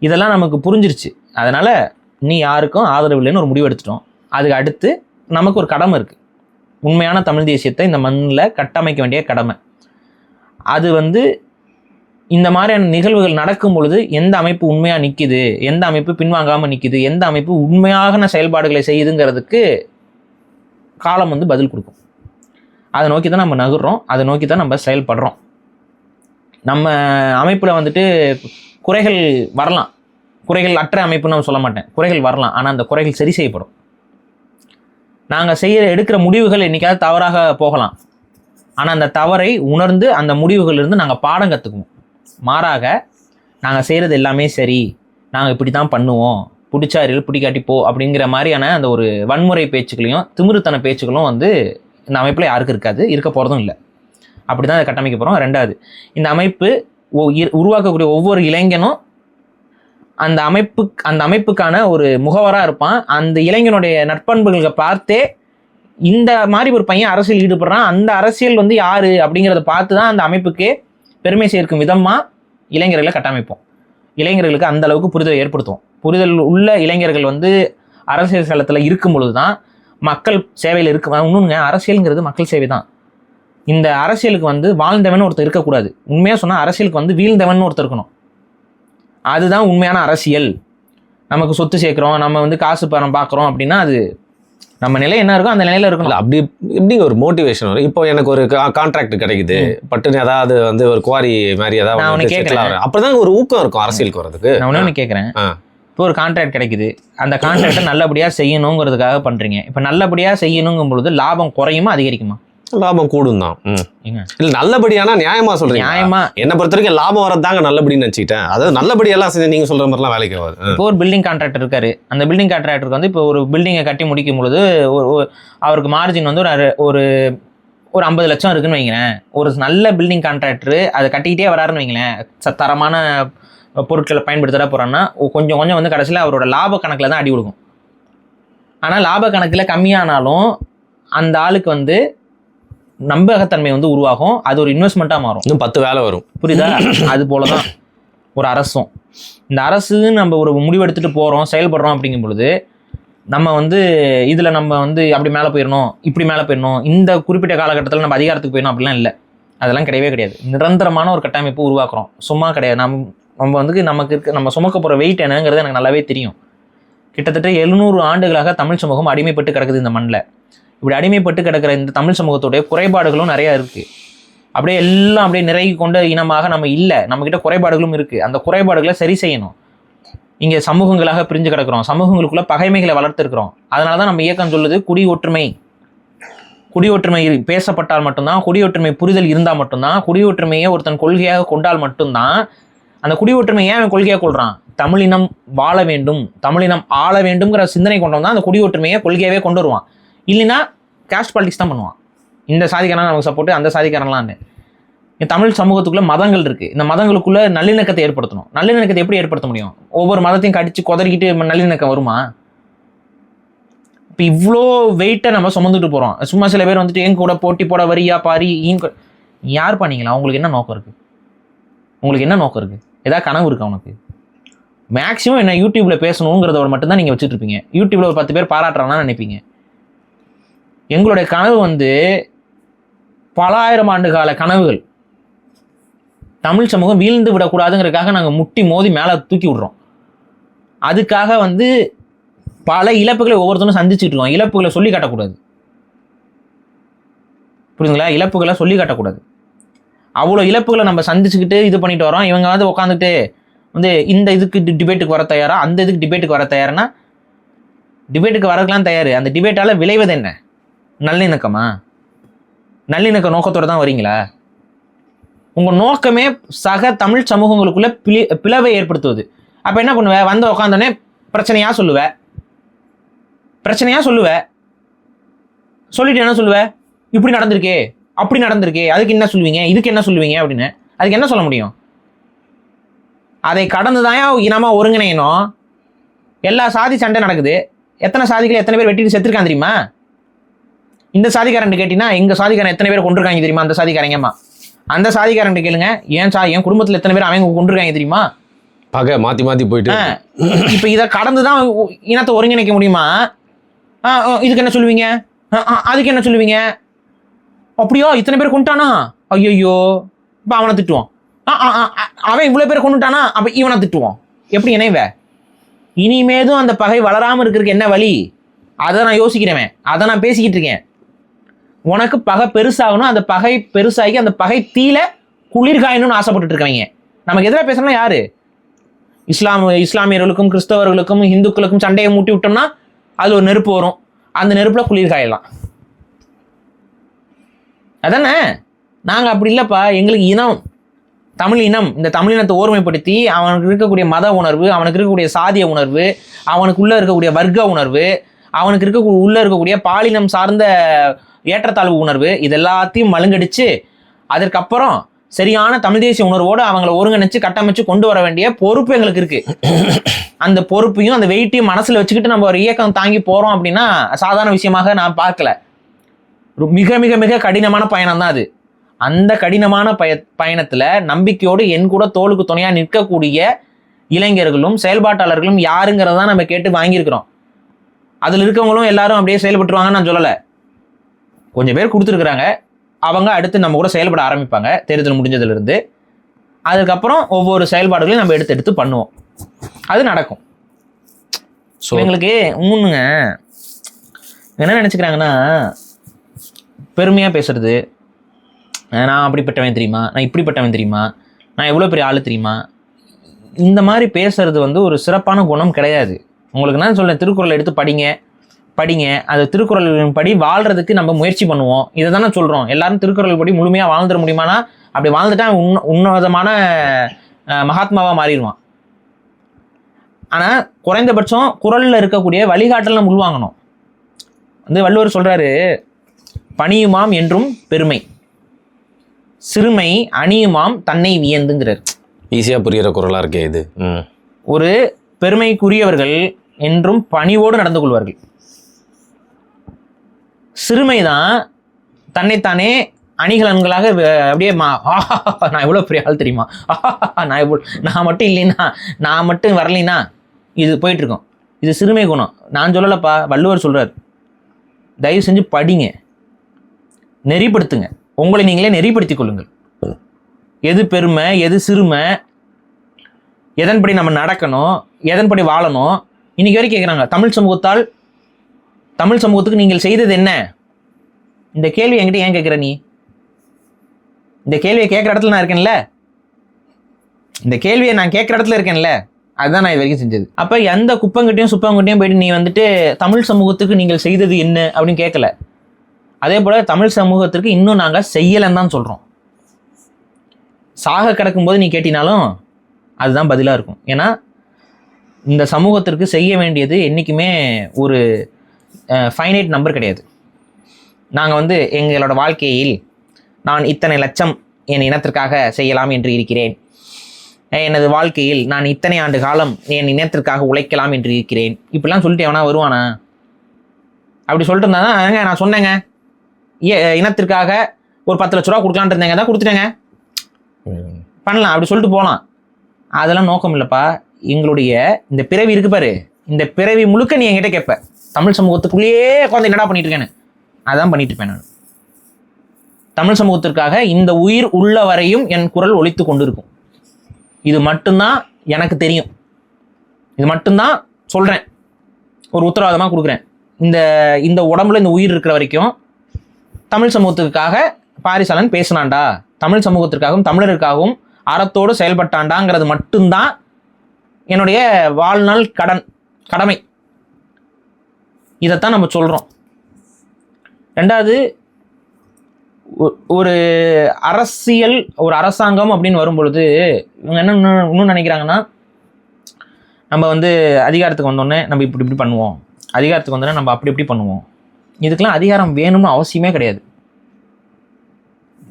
இதெல்லாம் நமக்கு புரிஞ்சிருச்சு. அதனால் நீ யாருக்கும் ஆதரவு இல்லைன்னு ஒரு முடிவு எடுத்துட்டோம். அதுக்கு அடுத்து நமக்கு ஒரு கடமை இருக்குது. உண்மையான தமிழ் தேசியத்தை இந்த மண்ணில் கட்டமைக்க வேண்டிய கடமை. அது வந்து இந்த மாதிரியான நிகழ்வுகள் நடக்கும் பொழுது எந்த அமைப்பு உண்மையாக நிற்கிது, எந்த அமைப்பு பின்வாங்காமல் நிற்கிது, எந்த அமைப்பு உண்மையான செயல்பாடுகளை செய்யுதுங்கிறதுக்கு காலம் வந்து பதில் கொடுக்கும். அதை நோக்கி தான் நம்ம நகர்றோம், அதை நோக்கி தான் நம்ம செயல்படுறோம். நம்ம அமைப்பில் வந்துட்டு குறைகள் வரலாம், குறைகள் அற்ற அமைப்புன்னு நான் சொல்ல மாட்டேன், குறைகள் வரலாம். ஆனால் அந்த குறைகள் சரி செய்யப்படும். நாங்கள் எடுக்கிற முடிவுகள் என்றைக்காவது தவறாக போகலாம், ஆனால் அந்த தவறை உணர்ந்து அந்த முடிவுகளிலிருந்து நாங்கள் பாடம் கற்றுக்குவோம். மாறாக நாங்கள் செய்கிறது எல்லாமே சரி, நாங்கள் இப்படி தான் பண்ணுவோம், பிடிச்சாரில் பிடிக்காட்டி போ அப்படிங்கிற மாதிரியான அந்த ஒரு வன்முறை பேச்சுக்களையும் திமிருத்தன பேச்சுக்களும் வந்து இந்த அமைப்பில் யாருக்கும் இருக்காது, இருக்க போகிறதும் இல்லை. அப்படி தான் அதை கட்டமைக்க போகிறோம். ரெண்டாவது, இந்த அமைப்பு உருவாக்கக்கூடிய ஒவ்வொரு இளைஞனும் அந்த அமைப்புக்கான ஒரு முகவராக இருப்பான். அந்த இளைஞனுடைய நற்பண்புகளை பார்த்தே இந்த மாதிரி ஒரு பையன் அரசியல் ஈடுபடுறான், அந்த அரசியல் வந்து யாரு அப்படிங்கிறத பார்த்து தான் அந்த அமைப்புக்கே பெருமை சேர்க்கும் விதமாக இளைஞர்களை கட்டமைப்போம். இளைஞர்களுக்கு அந்த அளவுக்கு புரிதலை ஏற்படுத்துவோம். புரிதல் உள்ள இளைஞர்கள் வந்து அரசியல் களத்தில் இருக்கும் பொழுது தான் மக்கள் சேவையில் இருக்கு. இன்னொன்றுங்க, அரசியலுங்கிறது மக்கள் சேவை தான். இந்த அரசியலுக்கு வந்து வாழ்ந்தவன் ஒருத்தர் இருக்கக்கூடாது. உண்மையாக சொன்னால் அரசியலுக்கு வந்து வீழ்ந்தவன் ஒருத்தர் இருக்கணும். அதுதான் உண்மையான அரசியல். நமக்கு சொத்து சேர்க்குறோம், நம்ம வந்து காசு பணம் பார்க்குறோம் அப்படின்னா அது நம்ம நிலை என்ன இருக்கோ அந்த நிலையில இருக்கணும். அப்படி எப்படி ஒரு மோட்டிவேஷன் வரும்? இப்போ எனக்கு ஒரு கான்ட்ராக்ட் கிடைக்குது, பட்டுன்னு ஏதாவது வந்து ஒரு குவாரி மாதிரி ஏதாவது கேட்கலாம், அப்பதான் ஒரு ஊக்கம் இருக்கும் அரசியலுக்கு வரதுக்கு. நான் ஒன்று கேட்குறேன், இப்போ ஒரு கான்ட்ராக்ட் கிடைக்குது, அந்த கான்ட்ராக்டை நல்லபடியாக செய்யணுங்கிறதுக்காக பண்ணுறீங்க. இப்போ நல்லபடியாக செய்யணுங்கும் பொழுது லாபம் குறையுமா அதிகரிக்குமா? லாபம் கூடும் தான். இல்ல நல்லபடியானா நியாயமா சொல்றீங்க? நியாயமா என்ன பொறுத்த வரைக்கும் லாபம் வரதாங்க நல்லபடின்னு நினைச்சிட்டேன். அதாவது நல்லபடியெல்லாம் செஞ்சு நீங்க சொல்ற மாதிரிலாம் வேலைக்கு ஆகாது. இப்போ ஒரு பில்டிங் கான்ட்ராக்டர் இருக்காரு, அந்த பில்டிங் கான்ட்ராக்டருக்கு வந்து இப்போ ஒரு பில்டிங்கை கட்டி முடிக்கும் பொழுது அவருக்கு மார்ஜின் வந்து ஒரு ஒரு 50 லட்சம் இருக்குன்னு வைங்களேன். ஒரு நல்ல பில்டிங் கான்ட்ராக்டர் அதை கட்டிக்கிட்டே வராருன்னு வைங்களேன், தரமான பொருட்களை பயன்படுத்த போறான்னா கொஞ்சம் கொஞ்சம் வந்து கடைசியில் அவரோட லாப கணக்கில் தான் அடி கொடுக்கும். ஆனால் லாப கணக்கில் கம்மியானாலும் அந்த ஆளுக்கு வந்து நம்பகத்தன்மை வந்து உருவாகும், அது ஒரு இன்வெஸ்ட்மெண்ட்டாக மாறும், இன்னும் 10 வேலை வரும். புரியுதா? அது போல தான் ஒரு அரசும். இந்த அரசு நம்ம ஒரு முடிவெடுத்துட்டு போகிறோம், செயல்படுறோம் அப்படிங்கும் பொழுது நம்ம வந்து இதில் நம்ம வந்து அப்படி மேலே போயிடணும், இப்படி மேலே போயிடணும், இந்த குறிப்பிட்ட காலகட்டத்தில் நம்ம அதிகாரத்துக்கு போயிடணும் அப்படிலாம் இல்லை. அதெல்லாம் கிடையவே கிடையாது. நிரந்தரமான ஒரு கட்டமைப்பு உருவாக்குறோம், சும்மா கிடையாது. நம்ம வந்து நம்ம சுமக்க போகிற வெயிட் என்னங்கிறது எனக்கு நல்லாவே தெரியும். கிட்டத்தட்ட 700 ஆண்டுகளாக தமிழ் சமூகம் அடிமைப்பட்டு கிடக்குது இந்த மண்ணில். இப்படி அடிமைப்பட்டு கிடக்கிற இந்த தமிழ் சமூகத்துடைய குறைபாடுகளும் நிறையா இருக்குது. அப்படியே எல்லாம் அப்படியே நிறைவு கொண்ட இனமாக நம்ம இல்லை, நம்மக்கிட்ட குறைபாடுகளும் இருக்குது. அந்த குறைபாடுகளை சரி செய்யணும். இங்கே சமூகங்களாக பிரிஞ்சு கிடக்கிறோம், சமூகங்களுக்குள்ள பகைமைகளை வளர்த்துருக்கிறோம். அதனால தான் நம்ம இயக்கம் சொல்லுது குடி ஒற்றுமை. குடி ஒற்றுமை பேசப்பட்டால் மட்டும்தான், குடி ஒற்றுமை புரிதல் இருந்தால் மட்டும்தான், குடி ஒற்றுமையை ஒருத்தன் கொள்கையாக கொண்டால் மட்டும்தான். அந்த குடி ஒற்றுமை ஏன் அவன் கொள்கையாக கொள்கிறான்? தமிழினம் வாழ வேண்டும், தமிழினம் ஆள வேண்டும்ங்கிற சிந்தனை கொண்டவன் தான் அந்த குடி ஒற்றுமையை கொள்கையாகவே கொண்டு வருவான். இல்லைன்னா கேஸ்ட் பாலிடிக்ஸ் தான் பண்ணுவான். இந்த சாதிக்காரன் நமக்கு சப்போர்ட்டு, அந்த சாதிக்காரன்லாம். தமிழ் சமூகத்துக்குள்ள மதங்கள் இருக்குது, இந்த மதங்களுக்குள்ள நல்லிணக்கத்தை ஏற்படுத்தணும். நல்லிணக்கத்தை எப்படி ஏற்படுத்த முடியும்? ஒவ்வொரு மதத்தையும் கடிச்சு கொதறிக்கிட்டு நல்லிணக்கம் வருமா? இப்போ இவ்வளோ வெயிட்டை நம்ம சுமந்துட்டு போகிறோம். சும்மா சில பேர் வந்துட்டு எங்க கூட போட்டி போட வரியா பாரி யார் பண்ணீங்களா? உங்களுக்கு என்ன நோக்கம் இருக்குது? உங்களுக்கு என்ன நோக்கம் இருக்குது? ஏதாவது கனவு இருக்கா உனக்கு? மேக்ஸிமம் என்ன யூடியூப்ல பேசணுங்கிறத மட்டும்தான் நீங்கள் வச்சுட்டு இருப்பீங்க. யூடியூப்ல ஒரு 10 பேர் பாராட்டுறாங்கன்னு நினைப்பீங்க. எங்களுடைய கனவு வந்து பல ஆயிரம் ஆண்டு கால கனவுகள். தமிழ் சமூகம் வீழ்ந்து விடக்கூடாதுங்கிறதுக்காக நாங்கள் முட்டி மோதி மேலே தூக்கி விடுறோம். அதுக்காக வந்து பல இழப்புகளை ஒவ்வொருத்தரும் சந்திச்சுட்டு இருக்கோம். இழப்புகளை சொல்லி காட்டக்கூடாது, புரியுதுங்களா? இழப்புகளை சொல்லி காட்டக்கூடாது. அவ்வளோ இழப்புகளை நம்ம சந்திச்சுக்கிட்டு இது பண்ணிட்டு வரோம். இவங்க வந்து உட்காந்துட்டு வந்து இந்த இதுக்கு டிபேட்டுக்கு வர தயாரா, அந்த இதுக்கு டிபேட்டுக்கு வர தயாருன்னா டிபேட்டுக்கு வரதுக்கெலாம் தயார். அந்த டிபேட்டால் விளைவது என்ன? நல்லிணக்கமா? நல்லிணக்க நோக்கத்தோடு தான் வரீங்களா? உங்கள் நோக்கமே சக தமிழ் சமூகங்களுக்குள்ள பிளவை ஏற்படுத்துவது. அப்போ என்ன பண்ணுவேன்? வந்து உட்காந்தோடனே பிரச்சனையாக சொல்லுவேன், சொல்லிட்டு என்ன சொல்லுவேன்? இப்படி நடந்திருக்கே, அப்படி நடந்திருக்கே, அதுக்கு என்ன சொல்லுவீங்க, இதுக்கு என்ன சொல்லுவீங்க அப்படின்னு. அதுக்கு என்ன சொல்ல முடியும்? அதை கடந்து தான் இனமாக ஒருங்கிணையணும். எல்லா சாதி சண்டை நடக்குது. எத்தனை சாதிகளை எத்தனை பேர் வெட்டிட்டு செத்துருக்கான் தெரியுமா? இந்த சாதிக்காரன் கேட்டீங்கன்னா எங்கள் சாதிக்காரன் எத்தனை பேர் கொண்டிருக்காங்க தெரியுமா? அந்த சாதிக்காரங்கம்மா. அந்த சாதிக்காரன் கேளுங்க, என் குடும்பத்தில் எத்தனை பேர் அவங்க கொண்டிருக்காங்க தெரியுமா? பகை மாற்றி மாற்றி போயிட்டு. இப்போ இதை கடந்து தான் இனத்தை ஒருங்கிணைக்க முடியுமா? இதுக்கு என்ன சொல்லுவீங்க, அதுக்கு என்ன சொல்லுவீங்க? அப்படியோ இத்தனை பேர் கொண்டுட்டானா, ஐயோ இப்போ அவனை திட்டுவோம். அவன் இவ்வளோ பேர் கொண்டுட்டானா, அப்போ இவனை திட்டுவோம். எப்படி இணைவ? இனிமேதும் அந்த பகை வளராமல் இருக்கிறதுக்கு என்ன வழி? அதை நான் யோசிக்கிறேன், அதை நான் பேசிக்கிட்டு இருக்கேன். உனக்கு பகை பெருசாகணும், அந்த பகை பெருசாகி அந்த பகை தீல குளிர்காயணும்னு ஆசைப்பட்டு இருக்கவங்க நமக்கு எதிராக பேசணும்னா யாரு? இஸ்லாமியர்களுக்கும் கிறிஸ்தவர்களுக்கும் இந்துக்களுக்கும் சண்டையை மூட்டி விட்டோம்னா அது ஒரு நெருப்பு வரும், அந்த நெருப்புல குளிர்காயலாம். அதானே? நாங்கள் அப்படி இல்லைப்பா, எங்களுக்கு இனம், தமிழ் இனம், இந்த தமிழ் இனத்தை ஓர்மைப்படுத்தி அவனுக்கு இருக்கக்கூடிய மத உணர்வு, அவனுக்கு இருக்கக்கூடிய சாதிய உணர்வு, அவனுக்குள்ளே இருக்கக்கூடிய வர்க்க உணர்வு, அவனுக்கு உள்ளே இருக்கக்கூடிய பாலினம் சார்ந்த ஏற்றத்தாழ்வு உணர்வு, இது எல்லாத்தையும் மழுங்கடிச்சு அதற்கப்புறம் சரியான தமிழ் தேசிய உணர்வோடு அவங்களை ஒருங்கிணைச்சு கட்டமைச்சு கொண்டு வர வேண்டிய பொறுப்பு எங்களுக்கு இருக்கு. அந்த பொறுப்பையும் அந்த வெயிட்டையும் மனசில் வச்சுக்கிட்டு நம்ம ஒரு இயக்கம் தாங்கி போகிறோம் அப்படின்னா சாதாரண விஷயமாக நான் பார்க்கல. மிக மிக மிக கடினமான பயணம் தான் அது. அந்த கடினமான பயணத்தில் நம்பிக்கையோடு என் கூட தோளுக்கு துணையாக நிற்கக்கூடிய இளைஞர்களும் செயல்பாட்டாளர்களும் யாருங்கிறத நம்ம கேட்டு வாங்கியிருக்கிறோம். அதில் இருக்கவங்களும் எல்லாரும் அப்படியே செயல்பட்டுருவாங்கன்னு நான் சொல்லலை. கொஞ்சம் பேர் கொடுத்துருக்குறாங்க, அவங்க அடுத்து நம்ம கூட செயல்பட ஆரம்பிப்பாங்க தேர்தல் முடிஞ்சதுலேருந்து. அதுக்கப்புறம் ஒவ்வொரு செயல்பாடுகளையும் நம்ம எடுத்து பண்ணுவோம், அது நடக்கும். ஸோ எங்களுக்கு இன்னொன்னுங்க என்ன நினச்சிக்கிறாங்கன்னா, பெருமையாக பேசுறது, நான் அப்படிப்பட்டவன் தெரியுமா, நான் இப்படிப்பட்டவன் தெரியுமா, நான் எவ்வளோ பெரிய ஆள் தெரியுமா, இந்த மாதிரி பேசுறது வந்து ஒரு சிறப்பான குணம் கிடையாது. உங்களுக்கு நான் சொல்கிறேன், திருக்குறளை எடுத்து படிங்க, அது திருக்குறளின் படி வாழ்கிறதுக்கு நம்ம முயற்சி பண்ணுவோம். இதை தானே சொல்கிறோம். எல்லாரும் திருக்குறள் படி முழுமையாக வாழ்ந்துட முடியுமானா, அப்படி வாழ்ந்துட்டா உன்னதமான மகாத்மாவாக மாறிடுவான். ஆனால் குறைந்தபட்சம் குறளில் இருக்கக்கூடிய வழிகாட்டல் நம்ம உள்வாங்கணும். வந்து வள்ளுவர் சொல்கிறாரு, பணியுமாம் என்றும் பெருமை, சிறுமை அணியுமாம் தன்னை வியந்துங்கிறார். ஈஸியாக புரிகிற குறளாக இருக்கே இது. ஒரு பெருமைக்குரியவர்கள் என்றும் பணிவோடு நடந்து கொள்வார்கள். சிறுமைதான் தன்னைத்தானே அணிகலன்களாக அப்படியே நான் எவ்வளோ பெரிய ஆள் தெரியுமா, நான் மட்டும் இல்லைன்னா, நான் மட்டும் வரலைன்னா இது போயிட்டுருக்கோம். இது சிறுமை குணம். நான் சொல்லலைப்பா, வள்ளுவர் சொல்கிறார். தயவு செஞ்சு படிங்க, நெறிப்படுத்துங்க, உங்களை நீங்களே நெறிப்படுத்தி கொள்ளுங்கள். எது பெருமை, எது சிறுமை, எதன்படி நம்ம நடக்கணும், எதன்படி வாழணும். இன்னைக்கு வரைக்கும் கேட்குறாங்க, தமிழ் சமூகத்துக்கு நீங்கள் செய்தது என்ன? இந்த கேள்வி என்கிட்ட ஏன் கேட்குற நீ? இந்த கேள்வியை கேட்குற இடத்துல நான் இருக்கேன்ல, இந்த கேள்வியை நான் கேட்குற இடத்துல இருக்கேன்ல, அதுதான் நான் இது வரைக்கும் செஞ்சது. அப்போ எந்த குப்பங்கிட்டையும் சுப்பங்கிட்டையும் போயிட்டு நீ வந்துட்டு தமிழ் சமூகத்துக்கு நீங்கள் செய்தது என்ன அப்படின்னு கேட்கல. அதே போல் தமிழ் சமூகத்திற்கு இன்னும் நாங்கள் செய்யலைன்னு தான் சொல்கிறோம். சாக கிடக்கும்போது நீ கேட்டினாலும் அதுதான் பதிலாக இருக்கும். ஏன்னா இந்த சமூகத்திற்கு செய்ய வேண்டியது என்றைக்குமே ஒரு ஃபைனைட் நம்பர் கிடையாது. நாங்கள் வந்து எங்களோட வாழ்க்கையில் நான் இத்தனை லட்சம் என் இனத்திற்காக செய்யலாம் என்று இருக்கிறேன், எனது வாழ்க்கையில் நான் இத்தனை ஆண்டு காலம் என் இனத்திற்காக உழைக்கலாம் என்று இருக்கிறேன், இப்படிலாம் சொல்லிட்டு எவனா வருவானா? அப்படி சொல்லிட்டு இருந்தா தான் நான் சொன்னேங்க, இனத்திற்காக ஒரு 10 லட்ச ரூபா கொடுக்கலான்ட்டு இருந்தேங்க, தான் கொடுத்துட்டேங்க, பண்ணலாம், அப்படி சொல்லிட்டு போகலாம். அதெல்லாம் நோக்கம் இல்லைப்பா. எங்களுடைய இந்த பிறவி இருக்கு பாரு, இந்த பிறவி முழுக்க நீ என்கிட்ட கேட்ப, தமிழ் சமூகத்துக்குள்ளேயே உட்காந்து என்னடா பண்ணிட்டு இருக்கேன்னு. அதான் பண்ணிட்டு இருப்பேன் நான். தமிழ் சமூகத்திற்காக இந்த உயிர் உள்ள வரையும் என் குரல் ஒலித்து கொண்டு இருக்கும். இது மட்டும்தான் எனக்கு தெரியும், இது மட்டும்தான் சொல்கிறேன், ஒரு உத்தரவாதமாக கொடுக்குறேன். இந்த உடம்புல இந்த உயிர் இருக்கிற வரைக்கும் தமிழ் சமூகத்துக்காக பாரிசாலன் பேசினான்டா, தமிழ் சமூகத்திற்காகவும் தமிழருக்காகவும் அறத்தோடு செயல்பட்டாண்டாங்கிறது மட்டும்தான் என்னுடைய வாழ்நாள் கடமை. இதைத்தான் நம்ம சொல்கிறோம். ரெண்டாவது, ஒரு அரசியல், ஒரு அரசாங்கம் அப்படின்னு வரும்பொழுது இவங்க என்ன இன்னும் நினைக்கிறாங்கன்னா, நம்ம வந்து அதிகாரத்துக்கு வந்தோடனே நம்ம இப்படி பண்ணுவோம், அதிகாரத்துக்கு வந்தோடனே நம்ம அப்படி பண்ணுவோம். இதுக்கெல்லாம் அதிகாரம் வேணும்னு அவசியமே கிடையாது.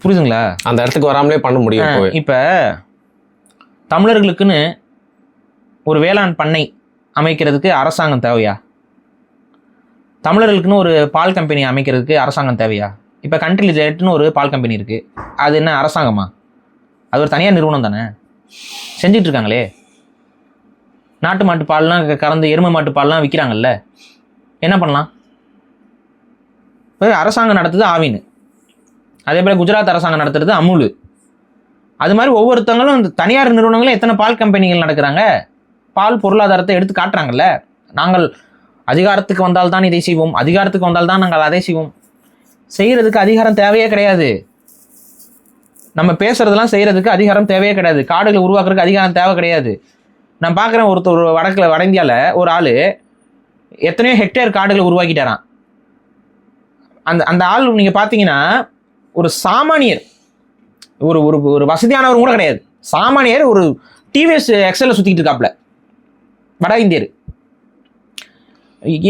புரியுதுங்களா? அந்த இடத்துக்கு வராமலே பண்ண முடியும். இப்போ தமிழர்களுக்குன்னு ஒரு வேளாண் பண்ணை அமைக்கிறதுக்கு அரசாங்கம் தேவையா? தமிழர்களுக்குன்னு ஒரு பால் கம்பெனி அமைக்கிறதுக்கு அரசாங்கம் தேவையா? இப்போ கண்ட்ரி லிமிடெட்னு ஒரு பால் கம்பெனி இருக்குது, அது என்ன அரசாங்கமா? அது ஒரு தனியார் நிறுவனம் தானே, செஞ்சிட்டு இருக்காங்களே. நாட்டு மாட்டு பால்லாம் கறந்து எருமை மாட்டு பால்லாம் விற்கிறாங்கல்ல, என்ன பண்ணலாம்? இப்போ அரசாங்கம் நடத்துது ஆவின், அதே போல் குஜராத் அரசாங்கம் நடத்துறது அமுல். அது மாதிரி ஒவ்வொருத்தங்களும் தனியார் நிறுவனங்களும் எத்தனை பால் கம்பெனிகள் நடக்கிறாங்க, பால் பொருளாதாரத்தை எடுத்து காட்டுறாங்கல்ல. நாங்கள் அதிகாரத்துக்கு வந்தால்தான் இதை செய்வோம், அதிகாரத்துக்கு வந்தால்தான் நாங்கள் அதை செய்வோம். செய்கிறதுக்கு அதிகாரம் தேவையே கிடையாது. நம்ம பேசுறதெல்லாம் செய்கிறதுக்கு அதிகாரம் தேவையே கிடையாது. காடுகளை உருவாக்குறதுக்கு அதிகாரம் தேவை கிடையாது. நான் பார்க்குறேன், வட இந்தியாவில் ஒரு ஆள் எத்தனையோ ஹெக்டேர் காடுகளை உருவாக்கிட்டாரான். அந்த ஆள் நீங்கள் பார்த்தீங்கன்னா ஒரு சாமானியர், ஒரு ஒரு ஒரு வசதியானவர் கூட கிடையாது. சாமானியர் ஒரு டிவிஎஸ் எக்ஸல்ல சுற்றிக்கிட்டு இருக்காப்புல, வட இந்தியர்.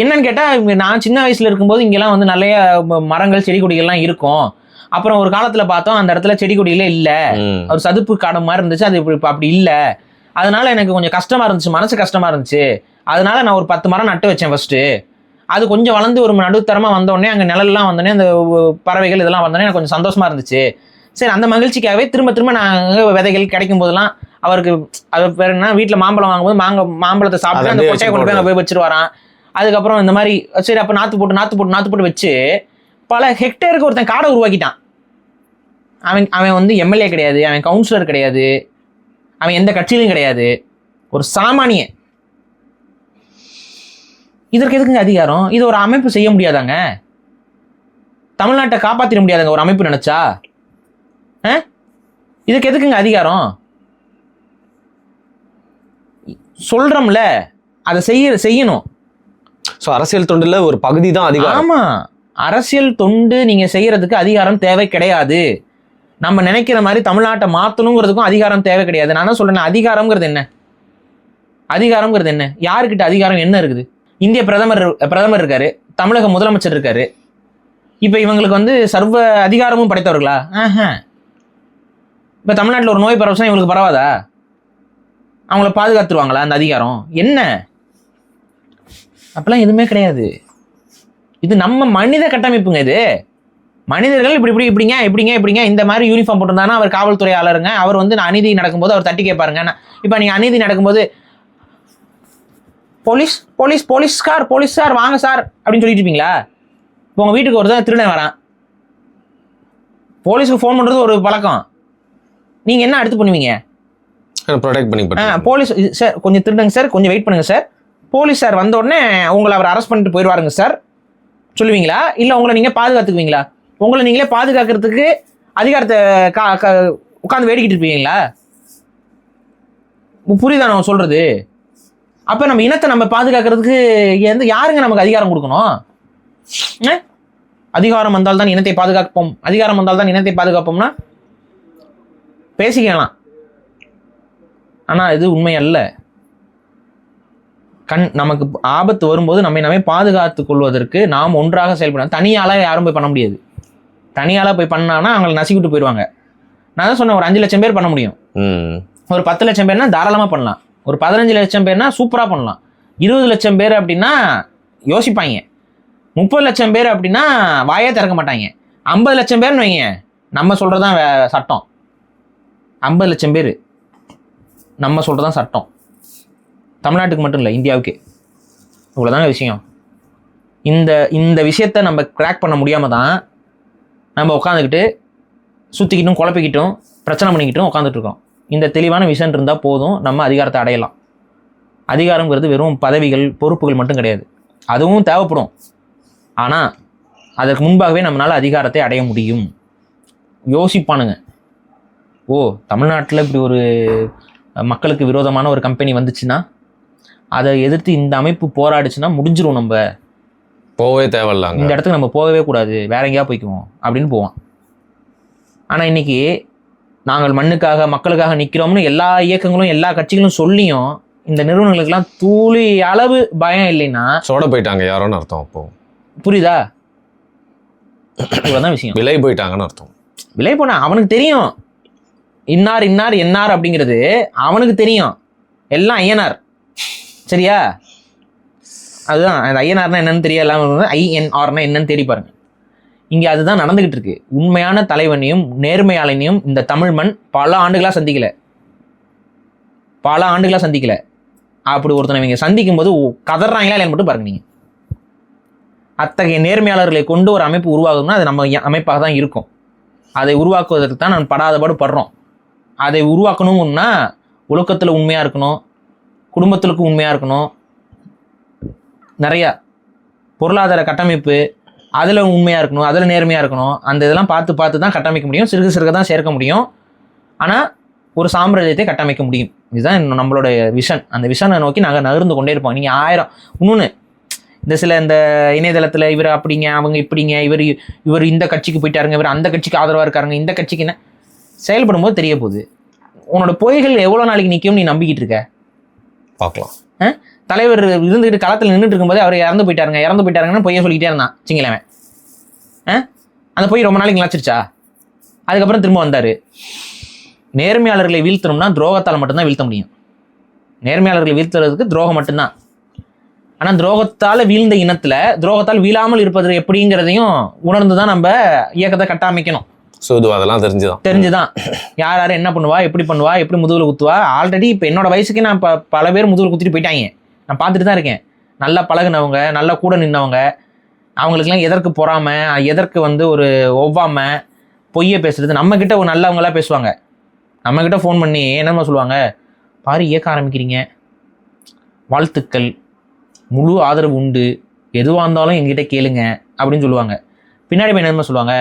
என்னன்னு கேட்டால், நான் சின்ன வயசில் இருக்கும்போது இங்கெல்லாம் வந்து நிறைய மரங்கள் செடி கொடிகள்லாம் இருக்கும். அப்புறம் ஒரு காலத்தில் பார்த்தோம் அந்த இடத்துல செடி கொடிகளே இல்லை, ஒரு சதுப்பு காடு மாதிரி இருந்துச்சு. அது இப்போ அப்படி இல்லை. அதனால எனக்கு கொஞ்சம் கஷ்டமாக இருந்துச்சு, மனசு கஷ்டமாக இருந்துச்சு. அதனால நான் ஒரு 10 மரம் நட்டு வச்சேன் ஃபர்ஸ்ட்டு. அது கொஞ்சம் வளர்ந்து ஒரு நடுத்தரமாக வந்தோடனே, அங்கே நிழல்லாம் வந்தோடனே, அந்த பறவைகள் இதெல்லாம் வந்தோடனே எனக்கு கொஞ்சம் சந்தோஷமா இருந்துச்சு. சரி, அந்த மகிழ்ச்சிக்காகவே திரும்ப திரும்ப நாங்கள் விதைகள் கிடைக்கும் போதெல்லாம் அவருக்கு அது பேர் என்ன, வீட்டில் மாம்பழம் வாங்கும்போது மாம்பழத்தை சாப்பிட்டு அந்த கொட்டையை கொண்டு போய் அங்கே போய் வச்சுட்டு வரான். அதுக்கப்புறம் இந்த மாதிரி சரி அப்போ நாற்று போட்டு வச்சு பல ஹெக்டேருக்கு ஒருத்தன் காடை உருவாக்கிட்டான். அவன் வந்து எம்எல்ஏ கிடையாது, அவன் கவுன்சிலர் கிடையாது, அவன் எந்த கட்சியிலும் கிடையாது, ஒரு சாமானியன். இதற்கு எதுக்குங்க அதிகாரம்? இது ஒரு அமைப்பு செய்ய முடியாதாங்க? தமிழ்நாட்டை காப்பாற்றிட முடியாதுங்க ஒரு அமைப்பு நினைச்சா? இதுக்கு எதுக்குங்க அதிகாரம்? சொல்றோம்ல, அதை செய்யணும். ஸோ அரசியல் தொண்டுல ஒரு பகுதி தான் அதிகாரம். ஆமா, அரசியல் தொண்டு நீங்க செய்யறதுக்கு அதிகாரம் தேவை கிடையாது. நம்ம நினைக்கிற மாதிரி தமிழ்நாட்டை மாற்றணுங்கிறதுக்கும் அதிகாரம் தேவை கிடையாது. நான் தான் சொல்றேன், அதிகாரம்ங்கிறது என்ன? அதிகாரம்ங்கிறது என்ன? யாருக்கிட்ட அதிகாரம் என்ன இருக்குது? இந்திய பிரதமர் இருக்காரு, தமிழக முதலமைச்சர் இருக்காரு. இப்போ இவங்களுக்கு வந்து சர்வ அதிகாரமும் படைத்தவர்களா? இப்போ தமிழ்நாட்டில் ஒரு நோய் பரவச்சுன்னா இவங்களுக்கு பரவாதா? அவங்கள பாதுகாத்துருவாங்களா அந்த அதிகாரம்? என்ன அப்பெல்லாம் எதுவுமே கிடையாது. இது நம்ம மனித கட்டமைப்புங்க. இது மனிதர்கள் இப்படிங்க இந்த மாதிரி யூனிஃபார்ம் போட்டிருந்தாங்கன்னா அவர் காவல்துறையாளருங்க. அவர் வந்து அநீதி நடக்கும்போது அவர் தட்டி கேட்பாருங்க. இப்போ நீங்க அநீதி நடக்கும்போது போலீஸ்கார் வாங்க சார் அப்படின்னு சொல்லிட்டு இருப்பீங்களா? இப்போ உங்க வீட்டுக்கு ஒருத்தன் திருடன் வரான், போலீஸுக்கு ஃபோன் பண்றது ஒரு பழக்கம். நீங்க என்ன அடுத்து பண்ணுவீங்க? ப்ரொடெக்ட் பண்ணி போலீஸ் சார் கொஞ்சம் திருடுங்க சார், கொஞ்சம் வெயிட் பண்ணுங்க சார், போலீஸ் சார் வந்த உடனே உங்களை அவர் அரெஸ்ட் பண்ணிட்டு போயிடுவாருங்க சார் சொல்லுவீங்களா? இல்லை உங்களை நீங்கள் பாதுகாத்துக்குவீங்களா? உங்களை நீங்களே பாதுகாக்கிறதுக்கு அதிகாரத்தை உட்காந்து வேடிக்கிட்டு இருப்பீங்களா? புரியுதா நான் சொல்றது? அப்போ நம்ம இனத்தை நம்ம பாதுகாக்கிறதுக்கு யாருங்க நமக்கு அதிகாரம் கொடுக்கணும்? அதிகாரம் வந்தால் தான் இனத்தை பாதுகாப்போம், அதிகாரம் வந்தால் தான் இனத்தை பாதுகாப்போம்னா பேசிக்கலாம். ஆனால் இது உண்மை அல்ல. நமக்கு ஆபத்து வரும்போது நம்மை பாதுகாத்து கொள்வதற்கு நாம் ஒன்றாக செயல்படணும். தனியால யாரும் போய் பண்ண முடியாது. தனியால போய் பண்ணானா அவங்களை நசிக்கிட்டு போயிடுவாங்க. நான் தான் சொன்னேன், ஒரு 5 லட்சம் பேர் பண்ண முடியும். ஒரு 10 லட்சம் பேர்னா தாராளமா பண்ணலாம். ஒரு 15 லட்சம் பேர்னா சூப்பரா பண்ணலாம். 20 லட்சம் பேர் அப்படின்னா யோசிப்பாங்க. 30 லட்சம் பேர் அப்படின்னா வாயே திறக்க மாட்டாங்க. 50 லட்சம் பேர்னு வைங்க, நம்ம சொல்றதுதான் சட்டம். 50 லட்சம் பேர் நம்ம சொல்றதுதான் சட்டம். தமிழ்நாட்டுக்கு மட்டும் இல்லை, இந்தியாவுக்கு. இவ்வளோதாங்க விஷயம். இந்த விஷயத்த நம்ம கிராக் பண்ண முடியாமல் தான் நம்ம உட்காந்துக்கிட்டு சுற்றிக்கிட்டும் குழப்பிக்கிட்டும் பிரச்சனை பண்ணிக்கிட்டும் உட்காந்துட்டு இருக்கோம். இந்த தெளிவான விஷயம் இருந்தால் போதும், நம்ம அதிகாரத்தை அடையலாம். அதிகாரங்கிறது வெறும் பதவிகள் பொறுப்புகள் மட்டும் கிடையாது, அதுவும் தேவைப்படும். ஆனால் அதற்கு முன்பாகவே நம்மளால் அதிகாரத்தை அடைய முடியும். யோசிப்பானுங்க, ஓ தமிழ்நாட்டில் இப்படி ஒரு மக்களுக்கு விரோதமான ஒரு கம்பெனி வந்துச்சுன்னா, அதை எதிர்த்து இந்த அமைப்பு போராடுச்சுன்னா முடிஞ்சிரும், நம்ம போகவே தேவையில்ல, இந்த இடத்துக்கு நம்ம போகவே கூடாது, வேற எங்கேயா போய்க்குவோம் அப்படின்னு போவான். ஆனால் இன்னைக்கு நாங்கள் மண்ணுக்காக மக்களுக்காக நிற்கிறோம்னு எல்லா இயக்கங்களும் எல்லா கட்சிகளும் சொல்லியும் இந்த நிறுவனங்களுக்கெல்லாம் தூளி அளவு பயம் இல்லைன்னா சோட போயிட்டாங்க யாரோன்னு அர்த்தம். அப்போ புரியுதா? இவ்வளோதான் விஷயம். விலை போயிட்டாங்கன்னு அர்த்தம். விலை போனா அவனுக்கு தெரியும், இன்னார் அப்படிங்கிறது அவனுக்கு தெரியும். எல்லாம் ஐஎன்ஆர், சரியா? அதுதான் அந்த ஐஎன்ஆர்னா என்னன்னு தெரியல, ஐஎன்ஆர்னா என்னன்னு தேடி பாருங்க. இங்கே அதுதான் நடந்துகிட்டு இருக்கு. உண்மையான தலைவனையும் நேர்மையாளனையும் இந்த தமிழ் மண் பல ஆண்டுகளாக சந்திக்கல. அப்படி ஒருத்தனை இவங்க சந்திக்கும் போது கதறாங்களா இல்லைன்னு மட்டும் பாருங்க. நீங்கள் அத்தகைய நேர்மையாளர்களை கொண்டு ஒரு அமைப்பு உருவாகும்னா அது நம்ம அமைப்பாக தான் இருக்கும். அதை உருவாக்குவதற்கு தான் நான் படாதபாடு படுறோம். அதை உருவாக்கணும்னா ஒழுக்கத்தில் உண்மையாக இருக்கணும், குடும்பத்திற்கு உண்மையாக இருக்கணும், நிறையா பொருளாதார கட்டமைப்பு அதில் உண்மையாக இருக்கணும், அதில் நேர்மையாக இருக்கணும். அந்த இதெல்லாம் பார்த்து தான் கட்டமைக்க முடியும். சிறுக தான் சேர்க்க முடியும். ஆனால் ஒரு சாம்ராஜ்யத்தை கட்டமைக்க முடியும். இதுதான் நம்மளோட விஷன். அந்த விஷனை நோக்கி நாங்கள் நகர்ந்து கொண்டே இருப்போம். நீங்கள் 1000 இன்னொன்று இந்த இணையதளத்தில் இவர் அப்படிங்க, அவங்க இப்படிங்க, இவர் இந்த கட்சிக்கு போயிட்டாருங்க, இவர் அந்த கட்சிக்கு ஆதரவாக இருக்காருங்க, இந்த கட்சிக்கு என்ன செயல்படும் போது தெரிய போகுது. உன்னோட பொய்கள் எவ்வளோ நாளைக்கு நிற்கும் நீ நம்பிக்கிட்டு இருக்க? பார்க்கலாம். தலைவர் இருந்துக்கிட்டு களத்தில் நின்றுட்டு இருக்கும்போது அவர் இறந்து போயிட்டாருங்கன்னு பொய்யை சொல்லிக்கிட்டே இருந்தான் சிங்களவன். அந்த பொய் ரொம்ப நாளைக்கு நிலச்சிருச்சா? அதுக்கப்புறம் திரும்ப வந்தார். நேர்மையாளர்களை வீழ்த்தணும்னா துரோகத்தால் மட்டும்தான் வீழ்த்த முடியும். நேர்மையாளர்களை வீழ்த்துறதுக்கு துரோகம் மட்டும்தான். ஆனால் துரோகத்தால் வீழ்ந்த இனத்தில் துரோகத்தால் வீழாமல் இருப்பது எப்படிங்கிறதையும் உணர்ந்து தான் நம்ம இயக்கத்தை கட்டமைக்கணும். அதெல்லாம் தெரிஞ்சுதான் யார் யார் என்ன பண்ணுவா, எப்படி பண்ணுவா, எப்படி முதுகுல குத்துவா. ஆல்ரெடி இப்போ என்னோட வயசுக்கு நான் இப்போ பல பேர் முதுகுல குத்திட்டு போயிட்டாங்க. நான் பார்த்துட்டு தான் இருக்கேன். நல்லா பழகுனவங்க, நல்லா கூட நின்னவங்க, அவங்களுக்குலாம் எதற்கு பொறாம, எதற்கு ஒரு ஒவ்வாம பொய்யை பேசுறது. நம்மக்கிட்ட ஒரு நல்லவங்களாம் பேசுவாங்க. நம்மக்கிட்ட ஃபோன் பண்ணி என்னென்ன சொல்லுவாங்க, பாரு இயக்க ஆரம்பிக்கிறீங்க, வாழ்த்துக்கள், முழு ஆதரவு உண்டு, எதுவாக இருந்தாலும் எங்கிட்ட கேளுங்க அப்படின்னு சொல்லுவாங்க. பின்னாடி போய் என்னென்ன சொல்லுவாங்க,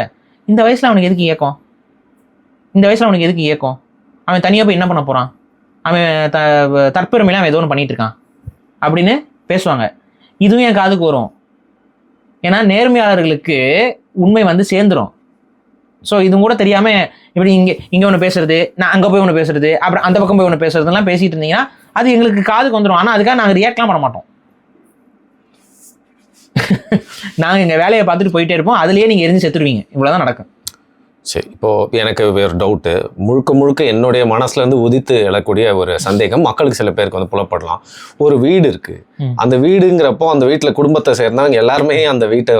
இந்த வயசில் அவனுக்கு எதுக்கு இயக்கம், இந்த வயசில் அவனுக்கு எதுக்கு இயக்கம், அவன் தனியாக போய் என்ன பண்ண போகிறான், அவன் தற்பெருமையில அவன் ஏதோ ஒன்று பண்ணிகிட்டு இருக்கான் அப்படின்னு பேசுவாங்க. இதுவும் என் காதுக்கு வரும். ஏன்னா நேர்மையாளர்களுக்கு உண்மை சேர்ந்துடும். ஸோ இதுவும் கூட தெரியாமல் இப்படி இங்கே ஒன்று பேசுறது, நான் அங்கே போய் ஒன்று பேசுறது, அப்புறம் அந்த பக்கம் போய் ஒன்று பேசுறதுலாம் பேசிகிட்டு இருந்தீங்கன்னா அது எங்களுக்கு காதுக்கு வந்துடும். ஆனால் அதுக்காக நாங்கள் ரியாக்ட்லாம் பண்ண மாட்டோம். நாங்கள் எங்கள் வேலையை பார்த்துட்டு போயிட்டே இருப்போம். அதுலேயே நீங்கள் எரிஞ்சு செத்துருவீங்க. இவ்வளோதான் நடக்கும். சரி, இப்போது எனக்கு வேறு டவுட்டு, முழுக்க என்னுடைய மனசுலேருந்து உதித்து எழக்கூடிய ஒரு சந்தேகம் மக்களுக்கு சில பேருக்கு புலப்படலாம். ஒரு வீடு இருக்குது, அந்த வீடுங்கிறப்போ அந்த வீட்டில் குடும்பத்தை சேர்ந்தவங்க எல்லாருமே அந்த வீட்டை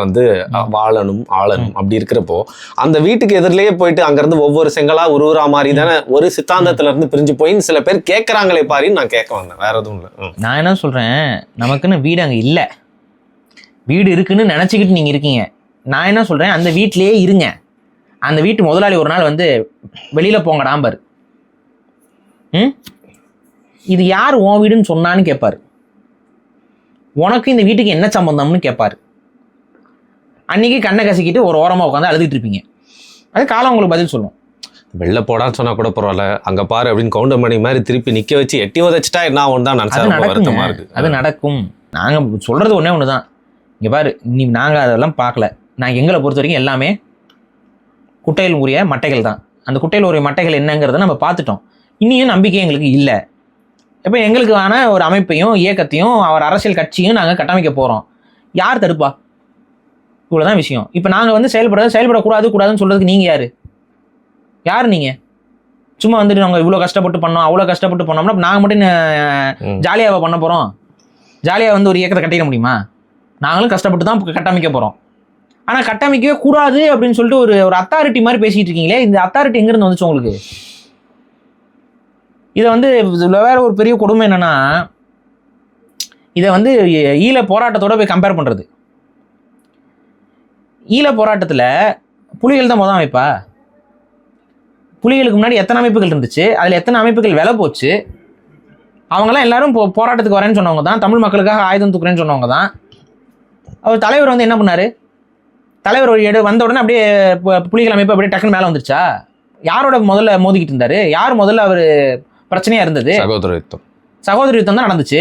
வாழணும் ஆளணும். அப்படி இருக்கிறப்போ அந்த வீட்டுக்கு எதிரிலேயே போயிட்டு அங்கேருந்து ஒவ்வொரு செங்கலாக உருவுறா மாதிரி தானே ஒரு சித்தாந்தத்துலேருந்து பிரிஞ்சு போயின்னு சில பேர் கேட்குறாங்களே பாரின்னு நான் கேட்க வந்தேன். வேறு எதுவும் இல்லை. நான் என்ன சொல்கிறேன், நமக்குன்னு வீடு அங்கே இல்லை. வீடு இருக்குன்னு நினச்சிக்கிட்டு நீங்கள் இருக்கீங்க. நான் என்ன சொல்கிறேன், அந்த வீட்டிலேயே இருங்க. அந்த வீட்டு முதலாளி ஒரு நாள் வெளியில் போங்கடாம்பார். இது யார் உன் வீடுன்னு சொன்னான்னு கேட்பார். உனக்கு இந்த வீட்டுக்கு என்ன சம்பந்தம்னு கேட்பார். அன்னைக்கு கண்ணை கசிக்கிட்டு ஒரு ஓரமாக உட்காந்து அழுதுட்டு இருப்பீங்க. அது காலம் உங்களுக்கு பதில் சொல்லும். வெளில போடான்னு சொன்னா கூட பரவாயில்ல, அங்கே பாரு அப்படின்னு கவுண்டமணி மாதிரி திருப்பி நிற்க வச்சு எட்டி உதச்சிட்டா என்ன ஆகும் தான் வருத்தமாக இருக்குது. அது நடக்கும். நாங்கள் சொல்கிறது ஒன்று தான். இங்கே பாரு, நாங்கள் அதெல்லாம் பார்க்கல. நாங்கள் எங்களை பொறுத்த வரைக்கும் எல்லாமே குட்டையில் உரிய மட்டைகள் தான். அந்த குட்டையில் உரிய மட்டைகள் என்னங்கிறத நம்ம பார்த்துட்டோம். இனியும் நம்பிக்கை எங்களுக்கு இல்லை. இப்போ எங்களுக்கான ஒரு அமைப்பையும் இயக்கத்தையும் அவர் அரசியல் கட்சியும் நாங்கள் கட்டமைக்க போகிறோம். யார் தடுப்பா? இவ்வளோதான் விஷயம். இப்போ நாங்கள் செயல்படக்கூடாதுன்னு சொல்கிறதுக்கு நீங்கள் யார் நீங்கள்? சும்மா நாங்கள் இவ்வளோ கஷ்டப்பட்டு பண்ணோம், அவ்வளோ கஷ்டப்பட்டு பண்ணோம்னா நாங்கள் மட்டும் ஜாலியாக பண்ண போகிறோம்? ஜாலியாக ஒரு இயக்கத்தை கட்டிட முடியுமா? நாங்களும் கஷ்டப்பட்டு தான் கட்டமைக்க போகிறோம். ஆனால் கட்டமைக்கவே கூடாது அப்படின்னு சொல்லிட்டு ஒரு அத்தாரிட்டி மாதிரி பேசிகிட்டு இருக்கீங்களே, இந்த அத்தாரிட்டி எங்கேருந்து வந்துச்சு உங்களுக்கு? இதை வேற ஒரு பெரிய கொடுமை என்னன்னா, இதை ஈழ போராட்டத்தோட போய் கம்பேர் பண்ணுறது. ஈழ போராட்டத்தில் புலிகள் தான் முதல் அமைப்பா? புலிகளுக்கு முன்னாடி எத்தனை அமைப்புகள் இருந்துச்சு? அதில் எத்தனை அமைப்புகள் விலை போச்சு? அவங்களாம் எல்லாரும் போராட்டத்துக்கு வரேன்னு சொன்னவங்க தான், தமிழ் மக்களுக்காக ஆயுதம் தூக்குறேன்னு சொன்னவங்க தான். அவர் தலைவர் என்ன பண்ணார்? தலைவர் வந்த உடனே அப்படியே புலிகள் அமைப்பு அப்படியே டக்குன்னு மேலே வந்துருச்சா? யாரோட முதல்ல மோதிக்கிட்டு இருந்தார்? யார் முதல்ல அவர் பிரச்சனையாக இருந்தது? சகோதர யுத்தம் தான் நடந்துச்சு.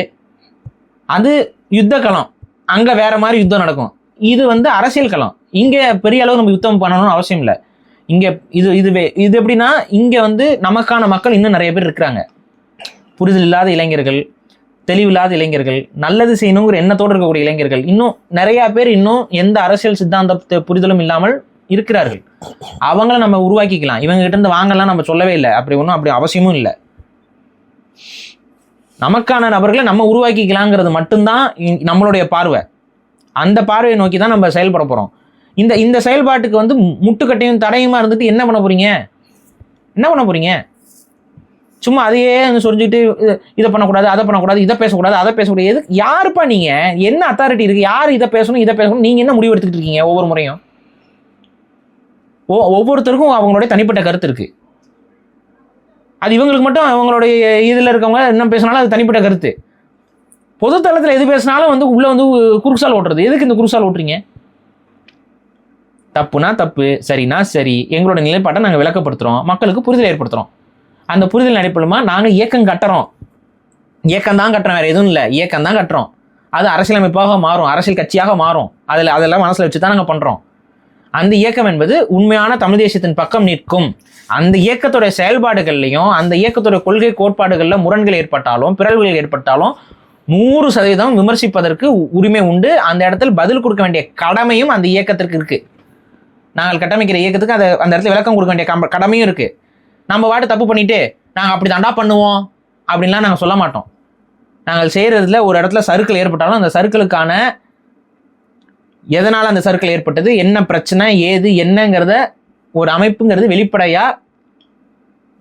அது யுத்த களம். அங்கே வேற மாதிரி யுத்தம் நடக்கும். இது அரசியல் களம். இங்கே பெரிய அளவு நம்ம யுத்தம் பண்ணணும்னு அவசியம் இல்லை. இங்கே இது எப்படின்னா, இங்கே நமக்கான மக்கள் இன்னும் நிறைய பேர் இருக்கிறாங்க. புரிதல் இல்லாத இளைஞர்கள், தெளிவில்லாத இளைஞர்கள், நல்லது செய்யணுங்கிற எண்ணத்தோடு இருக்கக்கூடிய இளைஞர்கள் இன்னும் நிறையா பேர் இன்னும் எந்த அரசியல் சித்தாந்த புரிதலும் இல்லாமல் இருக்கிறார்கள். அவங்கள நம்ம உருவாக்கிக்கலாம். இவங்ககிட்ட இருந்து வாங்கலாம் நம்ம சொல்லவே இல்லை. அப்படி அவசியமும் இல்லை. நமக்கான நபர்களை நம்ம உருவாக்கிக்கலாங்கிறது மட்டும்தான் நம்மளுடைய பார்வை. அந்த பார்வையை நோக்கி தான் நம்ம செயல்பட போகிறோம். இந்த செயல்பாட்டுக்கு முட்டுக்கட்டையும் தடையுமா இருந்துட்டு என்ன பண்ண போறீங்க? சும்மா அதையே சொரிஞ்சுட்டு இதை பண்ணக்கூடாது, அதை பண்ணக்கூடாது, இதை பேசக்கூடாது, அதை பேசக்கூடாது. எது யாருப்பா நீங்கள்? என்ன அத்தாரிட்டி இருக்குது? யார் இதை பேசணும் நீங்கள் என்ன முடிவு எடுத்துக்கிட்டு இருக்கீங்க? ஒவ்வொரு முறையும் ஒவ்வொருத்தருக்கும் அவங்களுடைய தனிப்பட்ட கருத்து இருக்குது. அது இவங்களுக்கு மட்டும் அவங்களுடைய இதில் இருக்கவங்க என்ன பேசினாலும் அது தனிப்பட்ட கருத்து. பொதுத்தளத்தில் எது பேசினாலும் உள்ளே குறுசால் ஓட்டுறது. எதுக்கு இந்த குறுசால் ஓட்டுறீங்க? தப்புனா தப்பு, சரினா சரி. எங்களோட நிலைப்பாட்டை நாங்கள் விளக்கப்படுத்துகிறோம், மக்களுக்கு புரிதல் ஏற்படுத்துகிறோம். அந்த புரிதல் அடிப்படையிலுமா நாங்கள் இயக்கம் கட்டுறோம். இயக்கம் தான் கட்டுறோம், வேறு எதுவும் இல்லை. இயக்கம் தான் கட்டுறோம். அது அரசியலமைப்பாக மாறும், அரசியல் கட்சியாக மாறும். அதெல்லாம் மனசில் வச்சு தான் நாங்கள் பண்ணுறோம். அந்த இயக்கம் என்பது உண்மையான தமிழ் தேசியத்தின் பக்கம் நிற்கும். அந்த இயக்கத்துடைய செயல்பாடுகள்லையும் அந்த இயக்கத்துடைய கொள்கை கோட்பாடுகளில் முரண்கள் ஏற்பட்டாலும் பிறழ்வுகள் ஏற்பட்டாலும் 100% விமர்சிப்பதற்கு உரிமை உண்டு. அந்த இடத்துல பதில் கொடுக்க வேண்டிய கடமையும் அந்த இயக்கத்திற்கு இருக்கு. நாங்கள் கட்டமைக்கிற இயக்கத்துக்கு அந்த இடத்துல விளக்கம் கொடுக்க வேண்டிய கடமையும் இருக்கு. நம்ம வாட்டு தப்பு பண்ணிட்டு நாங்கள் அப்படி தாண்டா பண்ணுவோம் அப்படின்லாம் நாங்கள் சொல்ல மாட்டோம். நாங்கள் செய்கிறதுல ஒரு இடத்துல சறுக்கல் ஏற்பட்டாலும் அந்த சறுக்கலுக்கான எதனால் அந்த சறுக்கல் ஏற்பட்டது, என்ன பிரச்சனை, ஏது என்னங்கிறத ஒரு அமைப்புங்கிறது வெளிப்படையாக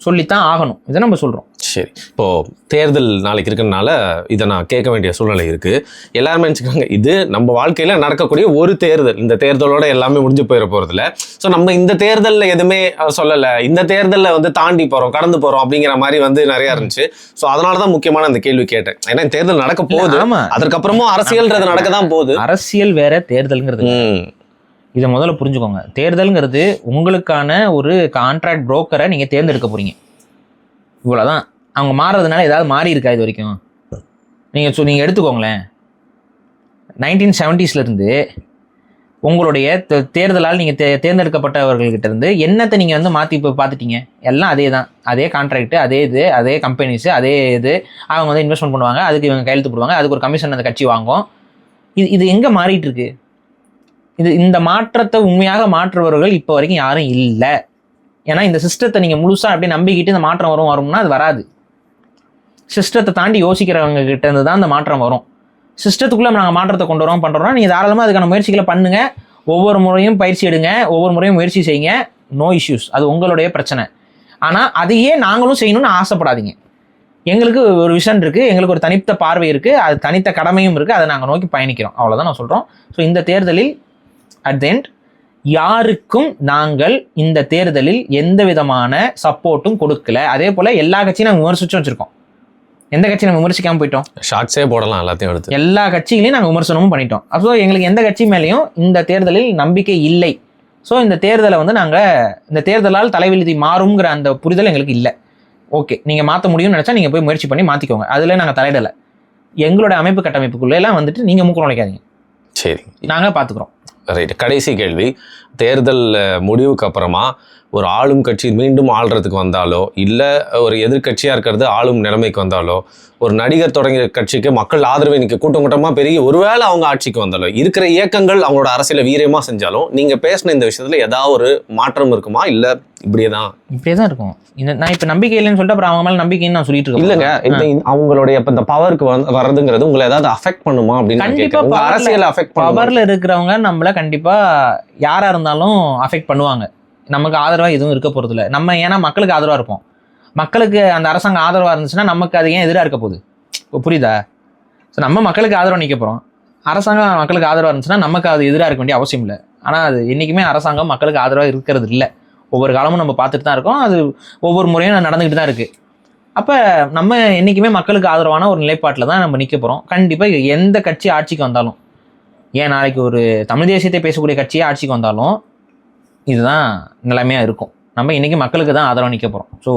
சொல்லித்தான் ஆகணும். இதை நம்ம சொல்கிறோம். சரி, இப்போது தேர்தல் நாளைக்கு இருக்கிறதுனால இதை நான் கேட்க வேண்டிய சூழ்நிலை இருக்குது. எல்லாருமே நினச்சிக்காங்க இது நம்ம வாழ்க்கையில் நடக்கக்கூடிய ஒரு தேர்தல், இந்த தேர்தலோட எல்லாமே முடிஞ்சு போயிட போகிறதில்ல. ஸோ நம்ம இந்த தேர்தலில் எதுவுமே சொல்லலை, இந்த தேர்தலில் வந்து தாண்டி போகிறோம் கடந்து போகிறோம் அப்படிங்கிற மாதிரி வந்து நிறையா இருந்துச்சு. ஸோ அதனால தான் முக்கியமான அந்த கேள்வி கேட்டேன். ஏன்னா தேர்தல் நடக்க போகுது, அதுக்கப்புறமும் அரசியல்ன்றது நடக்க தான் போகுது. அரசியல் வேற, தேர்தலுங்கிறது இதை முதல்ல புரிஞ்சுக்கோங்க. தேர்தலுங்கிறது உங்களுக்கான ஒரு கான்ட்ராக்ட் புரோக்கரை நீங்கள் தேர்ந்தெடுக்க போகிறீங்க, இவ்வளோதான். அவங்க மாறுறதுனால ஏதாவது மாறி இருக்கா இது வரைக்கும்? நீங்கள் எடுத்துக்கோங்களேன், 1970s உங்களுடைய தேர்தலால் நீங்கள் தேர்ந்தெடுக்கப்பட்டவர்கள்கிட்ட இருந்து என்னத்தை நீங்கள் வந்து மாற்றி இப்போ பார்த்துட்டீங்க? எல்லாம் அதே தான், அதே கான்ட்ராக்ட், அதே இது, அதே கம்பெனிஸு, அதே இது. அவங்க வந்து இன்வெஸ்ட்மெண்ட் பண்ணுவாங்க, அதுக்கு இவங்க கையெழுத்து போடுவாங்க, அதுக்கு ஒரு கமிஷன் அந்த கட்சி வாங்கும். இது எங்கே மாறிட்டு இருக்கு? இந்த மாற்றத்தை உண்மையாக மாற்றுபவர்கள் இப்போ வரைக்கும் யாரும் இல்லை. ஏன்னா இந்த சிஸ்டத்தை நீங்கள் முழுசாக அப்படியே நம்பிக்கிட்டு இந்த மாற்றம் வரும்னா அது வராது. சிஸ்டத்தை தாண்டி யோசிக்கிறவங்க கிட்ட இருந்து தான் அந்த மாற்றம் வரும். சிஸ்டத்துக்குள்ளே நாங்கள் மாற்றத்தை கொண்டு வரோம் பண்ணுறோம்னா நீங்கள் தாராளமாக அதுக்கான முயற்சிகளை பண்ணுங்கள். ஒவ்வொரு முறையும் பயிற்சி எடுங்க, ஒவ்வொரு முறையும் முயற்சி செய்யுங்க, நோ இஷ்யூஸ். அது உங்களுடைய பிரச்சனை. ஆனால் அதையே நாங்களும் செய்யணும்னு ஆசைப்படாதீங்க. எங்களுக்கு ஒரு விஷன் இருக்குது, எங்களுக்கு ஒரு தனித்த பார்வை இருக்குது, அது தனித்த கடமையும் இருக்குது, அதை நாங்கள் நோக்கி பயணிக்கிறோம். அவ்வளோதான் நான் சொல்கிறோம். ஸோ இந்த தேர்தலில் அட் தி எண்ட் யாருக்கும் நாங்கள் இந்த தேர்தலில் எந்த விதமான சப்போர்ட்டும் கொடுக்கல. அதே போல் எல்லா கட்சியும் நாங்கள் விமர்சிச்சும் வச்சுருக்கோம். எந்த கட்சி நம்ம விமர்சிக்காமல் போயிட்டோம்? ஷார்ட்ஸே போடலாம் எல்லாத்தையும் எடுத்து. எல்லா கட்சிகளையும் நாங்கள் விமர்சனமும் பண்ணிட்டோம். ஸோ எங்களுக்கு எந்த கட்சி மேலேயும் இந்த தேர்தலில் நம்பிக்கை இல்லை. ஸோ இந்த தேர்தலை வந்து நாங்கள் இந்த தேர்தலால் தலைவிதி மாறுங்கிற அந்த புரிதல் எங்களுக்கு இல்லை. ஓகே, நீங்கள் மாற்ற முடியும்னு நினச்சா நீங்கள் போய் முயற்சி பண்ணி மாற்றிக்கோங்க, அதில் நாங்கள் தலையிடலை. எங்களோட அமைப்பு கட்டமைப்புக்குள்ளெல்லாம் வந்துட்டு நீங்கள் மூக்க நுழைக்காதீங்க. சரி, நாங்கள் பார்த்துக்குறோம். ரைட். கடைசி கேள்வி, தேர்தல் முடிவுக்கு அப்புறமா ஒரு ஆளும் கட்சி மீண்டும் ஆள்றதுக்கு வந்தாலோ, இல்லை ஒரு எதிர்கட்சியாக இருக்கிறது ஆளும் நிலைமைக்கு வந்தாலோ, ஒரு நடிகர் தொடங்கிய கட்சிக்கு மக்கள் ஆதரவை நிற்க கூட்டம் கூட்டமாக பெருகி ஒருவேளை அவங்க ஆட்சிக்கு வந்தாலோ, இருக்கிற இயக்கங்கள் அவங்களோட அரசியலை வீரியமாக செஞ்சாலும், நீங்கள் பேசின இந்த விஷயத்தில் ஏதாவது ஒரு மாற்றம் இருக்குமா? இல்லை இப்படியே தான் இருக்கும்? நான் இப்போ நம்பிக்கை இல்லைன்னு சொல்லிட்டு அப்புறம் அவங்க மேலே நம்பிக்கைன்னு நான் சொல்லிட்டு இருக்கேன். இல்லைங்க, அவங்களுடைய இப்போ இந்த பவருக்கு வர்றதுங்கிறது உங்களை ஏதாவது அஃபெக்ட் பண்ணுமா அப்படின்னு? கண்டிப்பாக அரசியல் அஃபெக்ட் பவரில் இருக்கிறவங்க நம்மள கண்டிப்பாக யாராக இருந்தாலும் அஃபெக்ட் பண்ணுவாங்க. நமக்கு ஆதரவாக எதுவும் இருக்க போகிறதில்ல. நம்ம ஏன்னா மக்களுக்கு ஆதரவாக இருப்போம். மக்களுக்கு அந்த அரசாங்கம் ஆதரவாக இருந்துச்சுன்னா நமக்கு அது ஏன் எதிராக இருக்க போகுது? புரியுதா? ஸோ நம்ம மக்களுக்கு ஆதரவாக நிற்க போகிறோம். அரசாங்கம் மக்களுக்கு ஆதரவாக இருந்துச்சுன்னா நமக்கு அது எதிராக இருக்க வேண்டிய அவசியம் இல்லை. ஆனால் அது என்றைக்குமே அரசாங்கம் மக்களுக்கு ஆதரவாக இருக்கிறது இல்லை. ஒவ்வொரு காலமும் நம்ம பார்த்துட்டு தான் இருக்கோம். அது ஒவ்வொரு முறையும் நடந்துக்கிட்டு தான் இருக்குது. அப்போ நம்ம என்றைக்குமே மக்களுக்கு ஆதரவான ஒரு நிலைப்பாட்டில் தான் நம்ம நிற்க போகிறோம். கண்டிப்பாக எந்த கட்சி ஆட்சிக்கு வந்தாலும், ஏன் நாளைக்கு ஒரு தமிழ் தேசியத்தை பேசக்கூடிய கட்சியே ஆட்சிக்கு வந்தாலும் இதுதான் நிலைமையாக இருக்கும். நம்ம இன்றைக்கி மக்களுக்கு தான் ஆதரவு நிற்க போகிறோம். So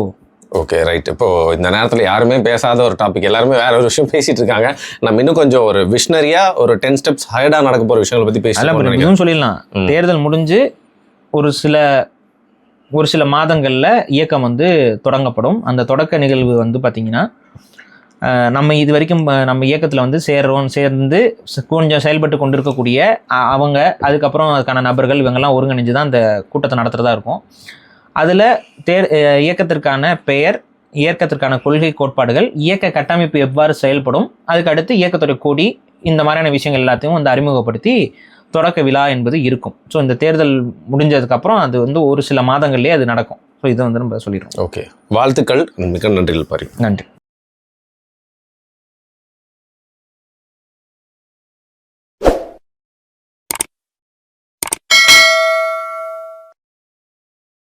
okay, right. இப்போது இந்த நேரத்தில் யாருமே பேசாத ஒரு டாபிக், எல்லாருமே வேற ஒரு விஷயம் பேசிகிட்டு இருக்காங்க. நம்ம இன்னும் கொஞ்சம் ஒரு விஷனரியாக ஒரு 10 ஸ்டெப்ஸ் ஹைடாக நடக்க போகிற விஷயங்களை பற்றி பேசலாம் சொல்லிடலாம். தேர்தல் முடிஞ்சு ஒரு சில மாதங்களில் இயக்கம் வந்து தொடங்கப்படும். அந்த தொடக்க நிகழ்வு வந்து பார்த்திங்கன்னா, நம்ம இது வரைக்கும் நம்ம இயக்கத்தில் வந்து சேர்ந்து கொஞ்சம் செயல்பட்டு கொண்டு இருக்கக்கூடிய அவங்க, அதுக்கப்புறம் அதுக்கான நபர்கள், இவங்கெல்லாம் ஒருங்கிணைஞ்சு தான் அந்த கூட்டத்தை நடத்துகிறதா இருக்கும். அதில் இயக்கத்திற்கான பெயர், இயக்கத்திற்கான கொள்கை கோட்பாடுகள், இயக்க கட்டமைப்பு எவ்வாறு செயல்படும், அதுக்கு அடுத்து இயக்கத்துடைய கொடி, இந்த மாதிரியான விஷயங்கள் எல்லாத்தையும் வந்து அறிமுகப்படுத்தி தொடக்க விழா என்பது இருக்கும். ஸோ இந்த தேர்தல் முடிஞ்சதுக்கப்புறம் அது வந்து ஒரு சில மாதங்கள்லேயே அது நடக்கும். ஸோ இதை வந்து நம்ம சொல்லிடுறோம். ஓகே, வாழ்த்துக்கள். மிக நன்றிகள் பாரி. நன்றி.